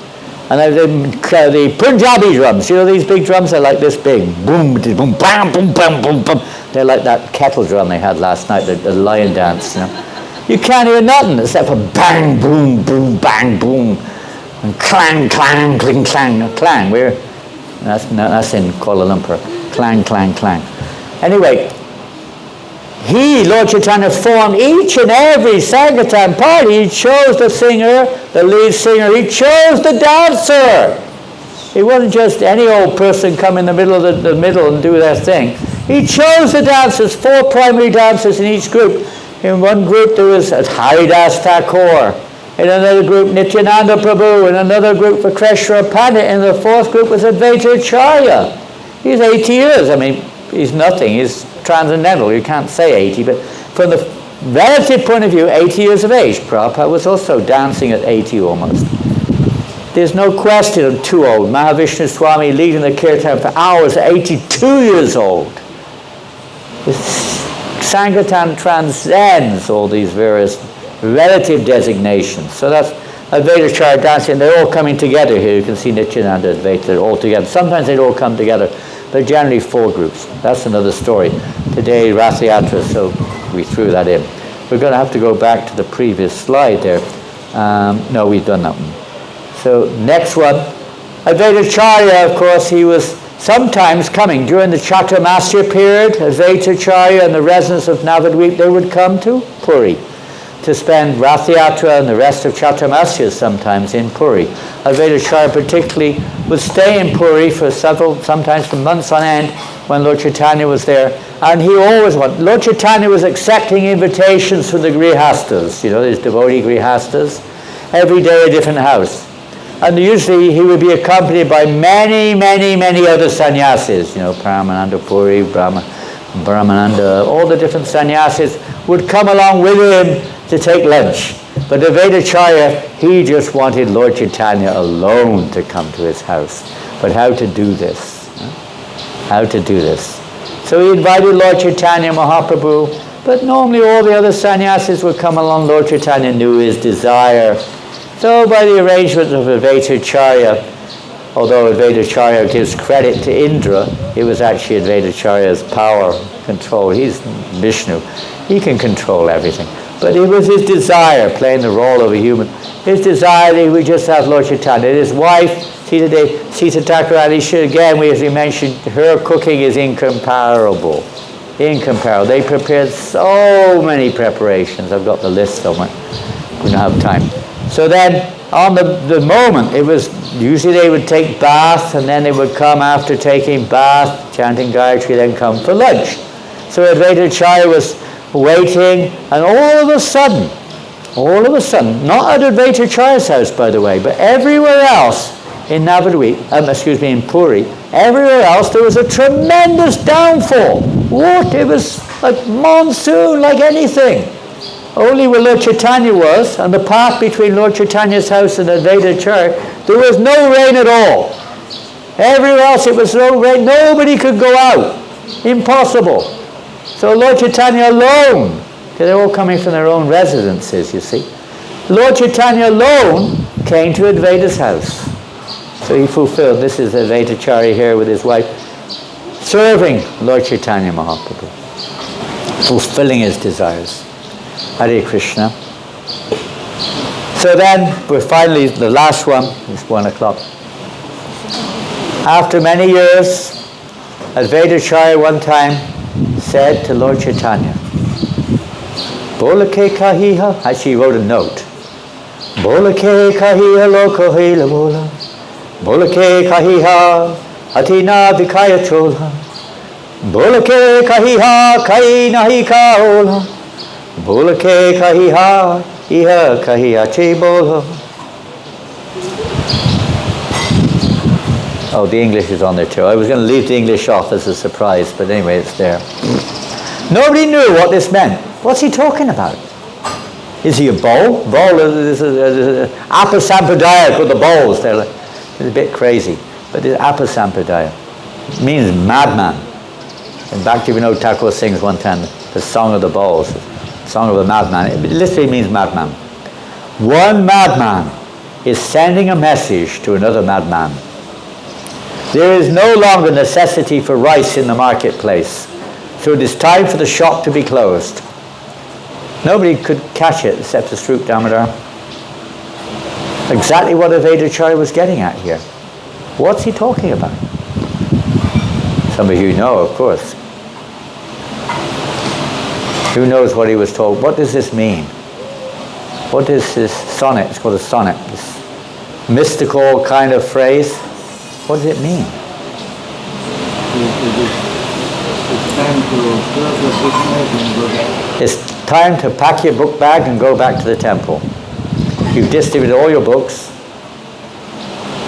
And the Punjabi drums, you know these big drums are like this big, boom, boom, bam, boom, bam, boom, boom. They're like that kettle drum they had last night, the lion dance, you know. You can't hear nothing except for bang, boom, boom, bang, boom, and clang, clang, cling, clang, clang. That's in Kuala Lumpur, clang, clang, clang. Anyway, Lord Chaitanya, formed each and every Sankirtan party. He chose the singer, the lead singer. He chose the dancer. It wasn't just any old person come in the middle of the middle and do their thing. He chose the dancers, 4 primary dancers in each group. In one group there was Haridas Thakur. In another group, Nityananda Prabhu. In another group, Vakreshwara Pandit. In the 4th group was Advaita Acharya. He's 80 years. I mean, he's nothing. He's transcendental. You can't say 80, but from the relative point of view, 80 years of age. Prabhupada was also dancing at 80 almost. There's no question I'm too old. Mahavishnu Swami leading the kirtan for hours at 82 years old. Sankirtan transcends all these various relative designations. So that's Advaita Acharya dancing. They're all coming together here. You can see Nityananda, Advaita, they're all together. Sometimes they all come together. They're generally 4 groups. That's another story. Today, Rath Yatra, so we threw that in. We're going to have to go back to the previous slide there. No, we've done that one. So next one, Advaita Acharya, of course, he was sometimes coming during the Chaturmasya period. Advaita Acharya and the residents of Navadvip, they would come to Puri to spend Rathayatra and the rest of Chaturmasya sometimes in Puri. Advaita Acharya particularly would stay in Puri for sometimes for months on end when Lord Chaitanya was there. And he always wanted, Lord Chaitanya was accepting invitations from the Grihastas, these devotee Grihastas, every day a different house. And usually he would be accompanied by many, many, many other sannyasis, Paramananda Puri, Brahmananda, all the different sannyasis would come along with him to take lunch. But Advaita Acharya, he just wanted Lord Chaitanya alone to come to his house. But how to do this? How to do this? So he invited Lord Chaitanya Mahaprabhu, but normally all the other sannyasis would come along. Lord Chaitanya knew his desire. So by the arrangement of Advaita Acharya, although Advaita Acharya gives credit to Indra, it was actually Advaita Acharya's power control. He's Vishnu. He can control everything. But it was his desire, playing the role of a human, his desire that he would just have Lord Chaitanya. His wife, Sita Thakurani, again, as we mentioned, her cooking is incomparable. Incomparable. They prepared so many preparations. I've got the list somewhere. We don't have time. So then, on the moment, it was, usually they would take bath, and then they would come after taking bath, chanting Gayatri, then come for lunch. So Advaita Acharya was waiting, and all of a sudden, not at Advaita Acharya's house, by the way, but everywhere else in Navadvip, in Puri, everywhere else there was a tremendous downfall. It was like monsoon, like anything. Only where Lord Chaitanya was, and the path between Lord Chaitanya's house and Advaita Acharya, there was no rain at all. Everywhere else it was no rain. Nobody could go out. Impossible. So Lord Chaitanya alone, because they're all coming from their own residences, you see. Lord Chaitanya alone came to Advaita's house. So he fulfilled, this is Advaita Acharya here with his wife, serving Lord Chaitanya Mahaprabhu, fulfilling his desires. Hare Krishna. So then, we're finally, the last one, it's 1 o'clock. After many years, Advaita Acharya one time said to Lord Chaitanya, Bola ke kahiha, actually he wrote a note. Bola ke kahiha loka hela bola, Bola ke kahiha atina vikaya chola, Bola ke kahiha kai nahi ka ola, Bola ke kahiha iha kahiha che bola. Oh, the English is on there too. I was going to leave the English off as a surprise, but anyway, it's there. Nobody knew what this meant. What's he talking about? Is he a bowl? Bowl is apasampradaya with the bowls. It's a bit crazy, but it's apasampradaya. It means madman. And Bhaktivinoda Thakur sings one time the Song of the Bowls, the Song of a Madman. It literally means madman. One madman is sending a message to another madman. There is no longer necessity for rice in the marketplace, so it is time for the shop to be closed. Nobody could catch it except the Srup Damodar. Exactly what Advaita Acharya was getting at here. What's he talking about? Some of you know, of course. Who knows what he was told? What does this mean? What is this sonnet? It's called a sonnet. This mystical kind of phrase. What does it mean? It's time to pack your book bag and go back to the temple. You've distributed all your books.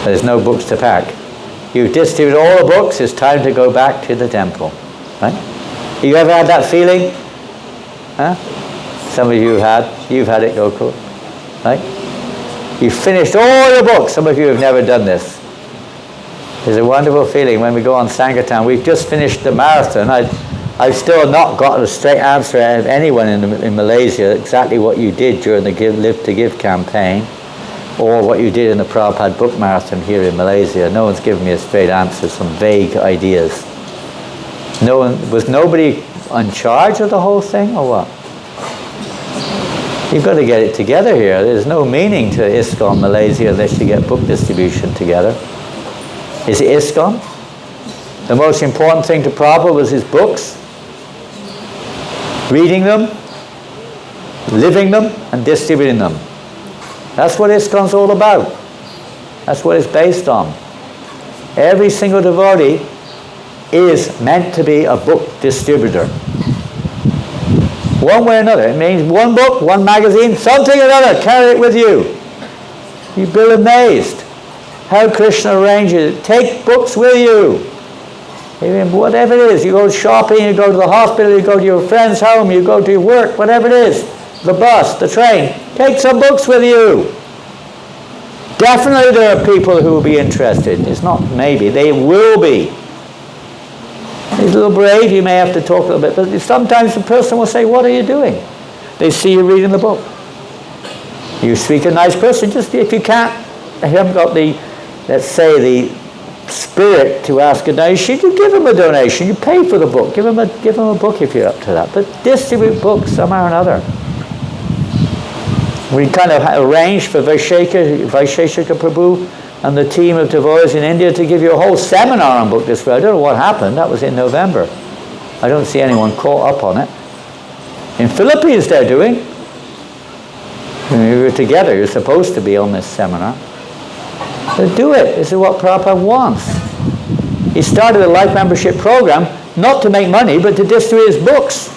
There's no books to pack. You've distributed all the books. It's time to go back to the temple. Right? You ever had that feeling? Huh? Some of you have. You've had it, Gokul. Right? You've finished all your books. Some of you have never done this. It's a wonderful feeling when we go on Sankirtan. We've just finished the marathon. I've still not got a straight answer out of anyone in Malaysia exactly what you did during the Live to Give campaign, or what you did in the Prabhupada book marathon here in Malaysia. No one's given me a straight answer, some vague ideas. Was nobody in charge of the whole thing, or what? You've got to get it together here. There's no meaning to ISKCON Malaysia unless you get book distribution together. Is it ISKCON? The most important thing to Prabhupada was his books. Reading them, living them, and distributing them. That's what ISKCON's all about. That's what it's based on. Every single devotee is meant to be a book distributor. One way or another. It means one book, one magazine, something or another. Carry it with you. You'd be amazed how Krishna arranges it. Take books with you. Even whatever it is. You go shopping, you go to the hospital, you go to your friend's home, you go to your work, whatever it is. The bus, the train. Take some books with you. Definitely there are people who will be interested. It's not maybe. They will be. He's a little brave, you may have to talk a little bit, but sometimes the person will say, what are you doing? They see you reading the book. You speak a nice person, just if you can't, you haven't got the, let's say, the spirit to ask a donation, you give them a donation, you pay for the book, give them a book if you're up to that, but distribute books somehow or another. We kind of arranged for Vaisheshika Prabhu and the team of devotees in India to give you a whole seminar on book distribution. I don't know what happened. That was in November. I don't see anyone caught up on it. In Philippines they're doing. We were together. You're supposed to be on this seminar. But do it. This is what Prabhupada wants. He started a life membership program not to make money but to distribute his books.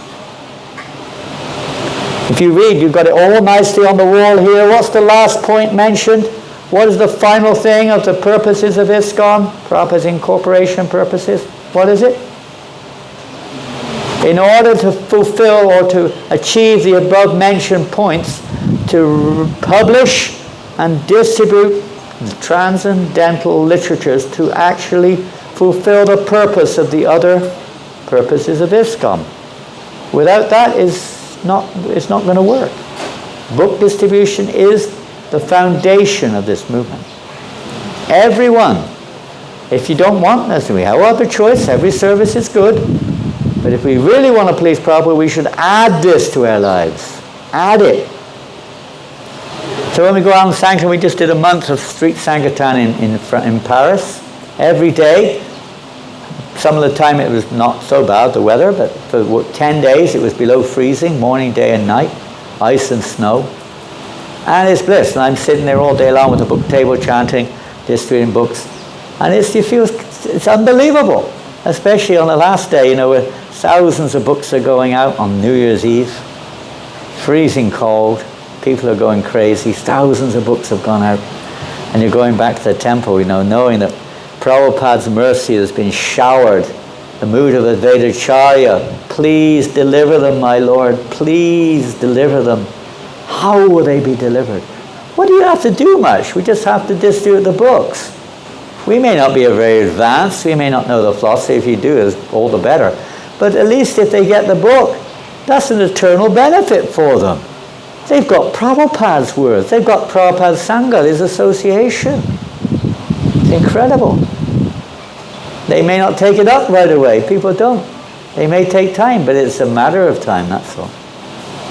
If you read, you've got it all nicely on the wall here. What's the last point mentioned? What is the final thing of the purposes of ISKCON? Prabhupada's incorporation purposes. What is it? In order to fulfill or to achieve the above mentioned points, to publish and distribute transcendental literatures to actually fulfill the purpose of the other purposes of ISKCON. Without that, it's not going to work. Book distribution is the foundation of this movement. Everyone. If you don't want, as we have other choice, every service is good. But if we really want to please Prabhupada, we should add this to our lives. Add it. So when we go out in Sankirtan, we just did a month of street Sankirtan in Paris. Every day. Some of the time it was not so bad, the weather, but for 10 days it was below freezing, morning, day and night. Ice and snow. And it's bliss. And I'm sitting there all day long with a book table chanting, distributing books. And you feel it's unbelievable. Especially on the last day, where thousands of books are going out on New Year's Eve. Freezing cold. People are going crazy. Thousands of books have gone out. And you're going back to the temple, knowing that Prabhupada's mercy has been showered. The mood of Advaita Acharya. Please deliver them, my Lord. Please deliver them. How will they be delivered? What do you have to do much? We just have to distribute the books. We may not be very advanced. We may not know the philosophy. If you do, is all the better. But at least if they get the book, that's an eternal benefit for them. They've got Prabhupada's words. They've got Prabhupada's Sangha, his association. It's incredible. They may not take it up right away. People don't. They may take time, but it's a matter of time, that's all.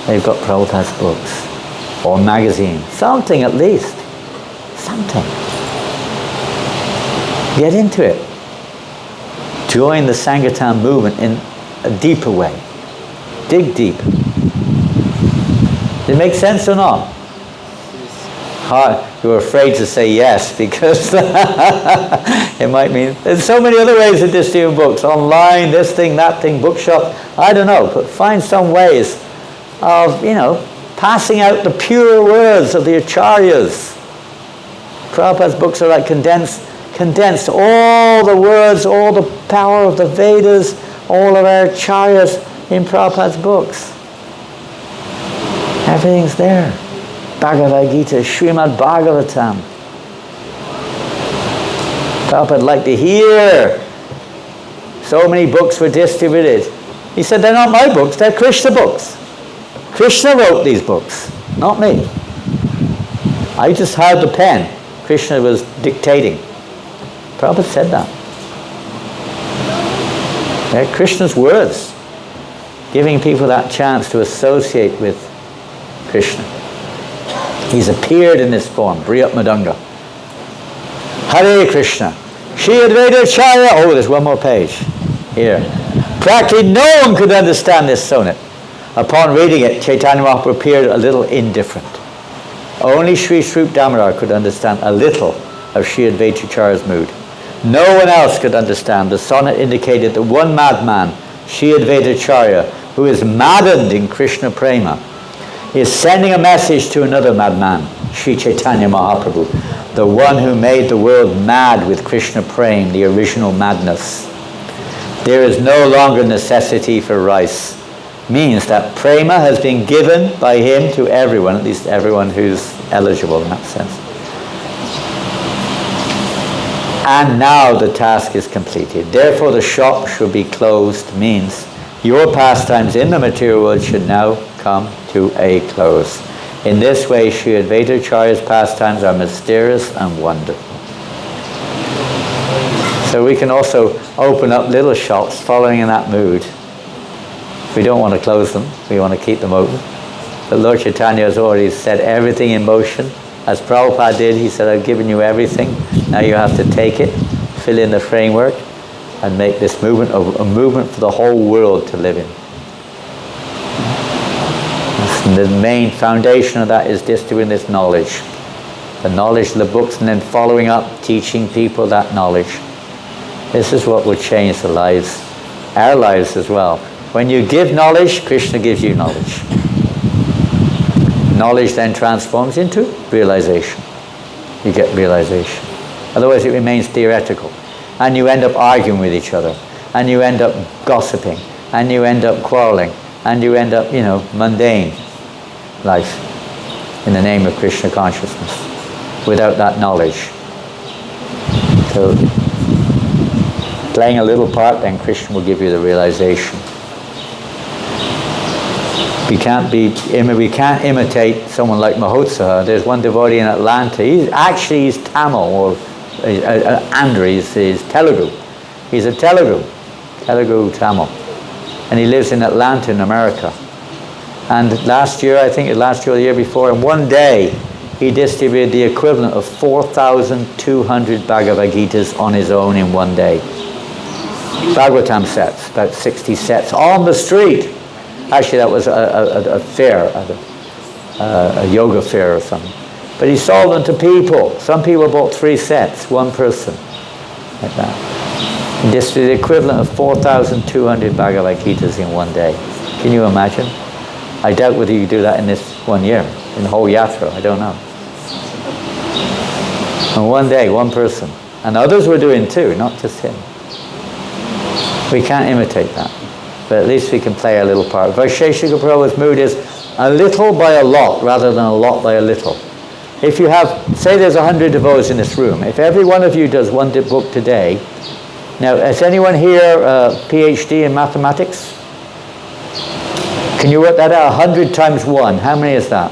They've got Prabhupada's books. Or magazine. Something at least. Something. Get into it. Join the Sankirtan movement in a deeper way. Dig deep. Did it make sense or not? You were afraid to say yes because it might mean there's so many other ways to distribute books. Online, this thing, that thing, bookshop. I don't know, but find some ways of, passing out the pure words of the Acharyas. Prabhupada's books are like condensed all the words, all the power of the Vedas, all of our Acharyas in Prabhupada's books. Everything's there. Bhagavad Gita, Srimad Bhagavatam. Prabhupada would like to hear. So many books were distributed. He said, they're not my books, they're Krishna books. Krishna wrote these books, not me. I just held the pen. Krishna was dictating. Prabhupada said that. They're Krishna's words, giving people that chance to associate with Krishna. He's appeared in this form, Briyat Madanga. Hare Krishna. Shri Advaita Acharya. Oh, there's one more page. Here. Practically no one could understand this sonnet. Upon reading it, Chaitanya Mahaprabhu appeared a little indifferent. Only Sri Swarup Damodar could understand a little of Shri Advaita Acharya's mood. No one else could understand. The sonnet indicated that one madman, Shri Advaita Acharya, who is maddened in Krishna Prema, is sending a message to another madman, Sri Chaitanya Mahaprabhu, the one who made the world mad with Krishna Prema, the original madness. There is no longer necessity for rice. Means that Prema has been given by him to everyone, at least everyone who's eligible in that sense. And now the task is completed. Therefore the shop should be closed, means your pastimes in the material world should now come to a close. In this way, Sri Advaita Acharya's pastimes are mysterious and wonderful. So we can also open up little shops following in that mood. We don't want to close them, we want to keep them open. But Lord Chaitanya has already set everything in motion. As Prabhupada did, he said, I've given you everything. Now you have to take it, fill in the framework, and make this movement a movement for the whole world to live in. And the main foundation of that is distributing this knowledge. The knowledge of the books, and then following up, teaching people that knowledge. This is what will change the lives, our lives as well. When you give knowledge, Krishna gives you knowledge. Knowledge then transforms into realization. You get realization. Otherwise it remains theoretical. And you end up arguing with each other. And you end up gossiping. And you end up quarreling. And you end up, mundane life in the name of Krishna consciousness without that knowledge. So, playing a little part, then Krishna will give you the realization. We can't imitate someone like Mahotsaha. There's one devotee in Atlanta. He's Tamil, or Andhra. He's Telugu. He's a Telugu Tamil, and he lives in Atlanta in America. And last year or the year before, in one day, he distributed the equivalent of 4,200 Bhagavad Gitas on his own in one day. Bhagavatam sets, about 60 sets on the street. Actually, that was a fair, a yoga fair or something. But he sold them to people. Some people bought 3 sets, one person, like that. And this is the equivalent of 4,200 Bhagavad Gitas in one day. Can you imagine? I doubt whether you do that in this 1 year, in the whole yatra. I don't know. In one day, one person. And others were doing too, not just him. We can't imitate that. But at least we can play a little part. Vaisheshika Prabhu's mood is a little by a lot rather than a lot by a little. If you have, say there's 100 devotees in this room, if every one of you does one book today, now has anyone here a PhD in mathematics? Can you work that out? 100 times 1, how many is that?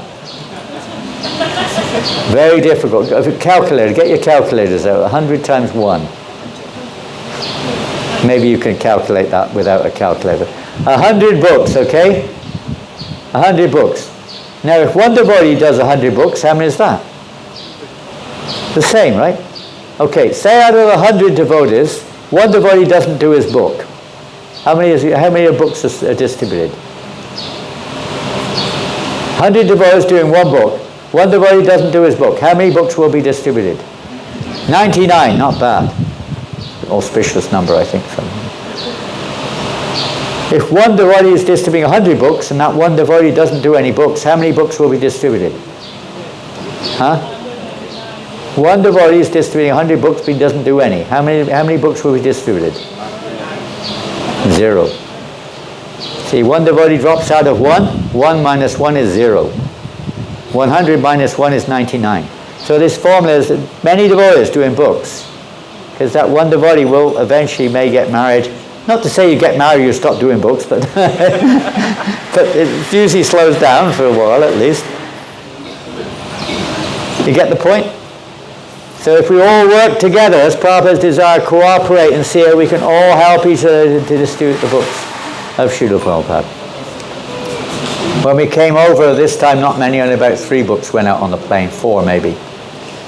Very difficult. Calculator, get your calculators out. 100 times 1. Maybe you can calculate that without a calculator. 100 books, okay? 100 books. Now, if one devotee does 100 books, how many is that? The same, right? Okay, say out of 100 devotees, one devotee doesn't do his book. How many books are distributed? 100 devotees doing one book. One devotee doesn't do his book. How many books will be distributed? 99, not bad. Auspicious number, I think. If one devotee is distributing 100 books and that one devotee doesn't do any books, how many books will be distributed? Huh? One devotee is distributing 100 books but he doesn't do any. How many books will be distributed? 0. See, one devotee drops out of 1. 1 minus 1 is 0. 100 minus 1 is 99. So this formula is that many devotees doing books. Because that one devotee will eventually may get married. Not to say you get married, you stop doing books, but but it usually slows down for a while at least. You get the point? So if we all work together, as Prabhupada's desire, cooperate and see how we can all help each other to distribute the books of Srila Prabhupada. When we came over this time, not many, only about 3 books went out on the plane, 4 maybe.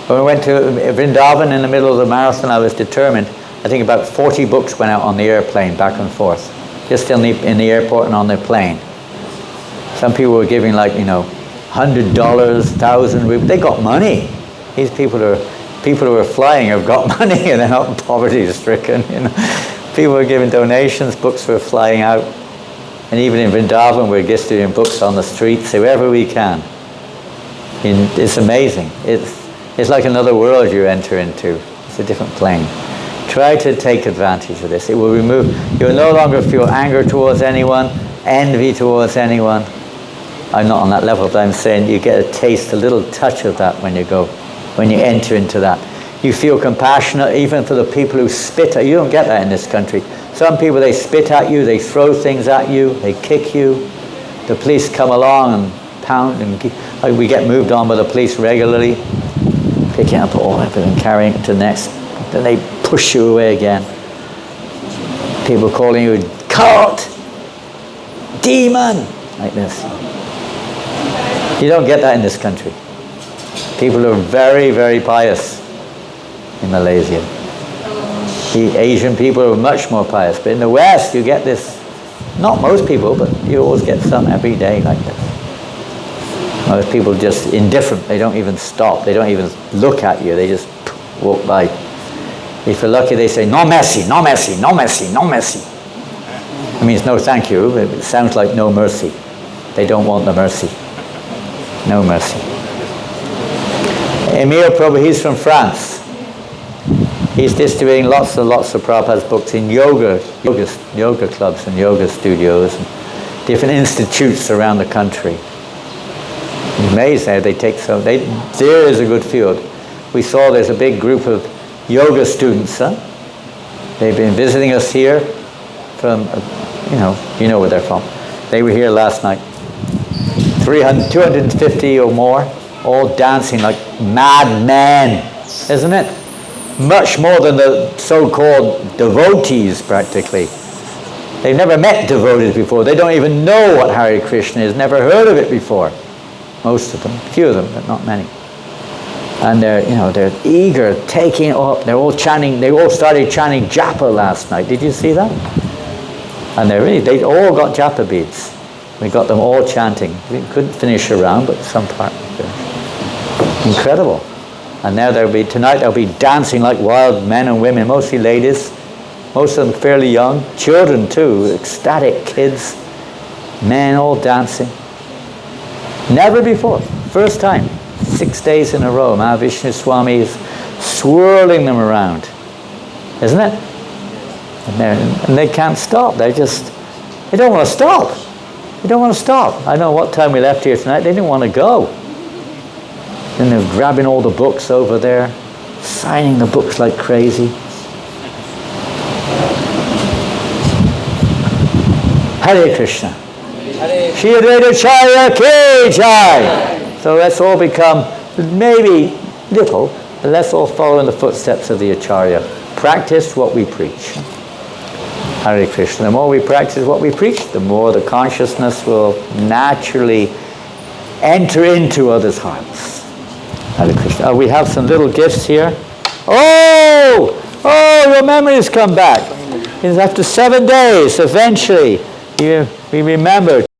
When we went to Vrindavan in the middle of the marathon, I was determined. I think about 40 books went out on the airplane, back and forth. Just in the airport and on the plane. Some people were giving $100, 1,000 rupees. They got money. These people who are flying have got money and they're not poverty-stricken. People were giving donations, books were flying out. And even in Vrindavan, we're distributing books on the streets, wherever we can. It's amazing. It's like another world you enter into. It's a different plane. Try to take advantage of this. It will remove, you'll no longer feel anger towards anyone, envy towards anyone. I'm not on that level, but I'm saying you get a taste, a little touch of that when you enter into that. You feel compassionate even for the people who spit at you. You don't get that in this country. Some people, they spit at you, they throw things at you, they kick you. The police come along and pound, and we get moved on by the police regularly, picking up all everything, carrying it to the next. Then they push you away again. People calling you cult, demon, like this. You don't get that in this country. People are very, very pious in Malaysia. The Asian people are much more pious. But in the West, you get this, not most people, but you always get some every day like this. Most people just indifferent. They don't even stop. They don't even look at you. They just walk by. If you're lucky, they say, no mercy, no mercy, no mercy, no mercy. It means no thank you, but it sounds like no mercy. They don't want the mercy. No mercy. Emile Prabhu, he's from France. He's distributing lots and lots of Prabhupada's books in yoga clubs and yoga studios and different institutes around the country. It's amazing how they take so. There is a good field. We saw there's a big group of yoga students. They've been visiting us here from, you know where they're from. They were here last night. 250 or more, all dancing like mad men, isn't it? Much more than the so-called devotees, practically. They've never met devotees before. They don't even know what Hare Krishna is, never heard of it before. Most of them, few of them, but not many. And they're eager, taking up. They're all chanting. They all started chanting japa last night. Did you see that? And they all got japa beads. We got them all chanting. We couldn't finish around, but some part we finished. Incredible. And now tonight they'll be dancing like wild men and women, mostly ladies, most of them fairly young, children too, ecstatic kids, men all dancing. Never before, first time, 6 days in a row, Mahavishnu Swami is swirling them around, isn't it? And they can't stop, they don't want to stop. They don't want to stop. I don't know what time we left here tonight, they didn't want to go. And they're grabbing all the books over there, signing the books like crazy. Hare Krishna. Shri Advaita Acharya Ki Jai. So let's all become, maybe little, but let's all follow in the footsteps of the Acharya. Practice what we preach. Hare Krishna. The more we practice what we preach, the more the consciousness will naturally enter into others' hearts. Hare Krishna. We have some little gifts here. Oh, your memories come back. It's after 7 days, eventually, we remember.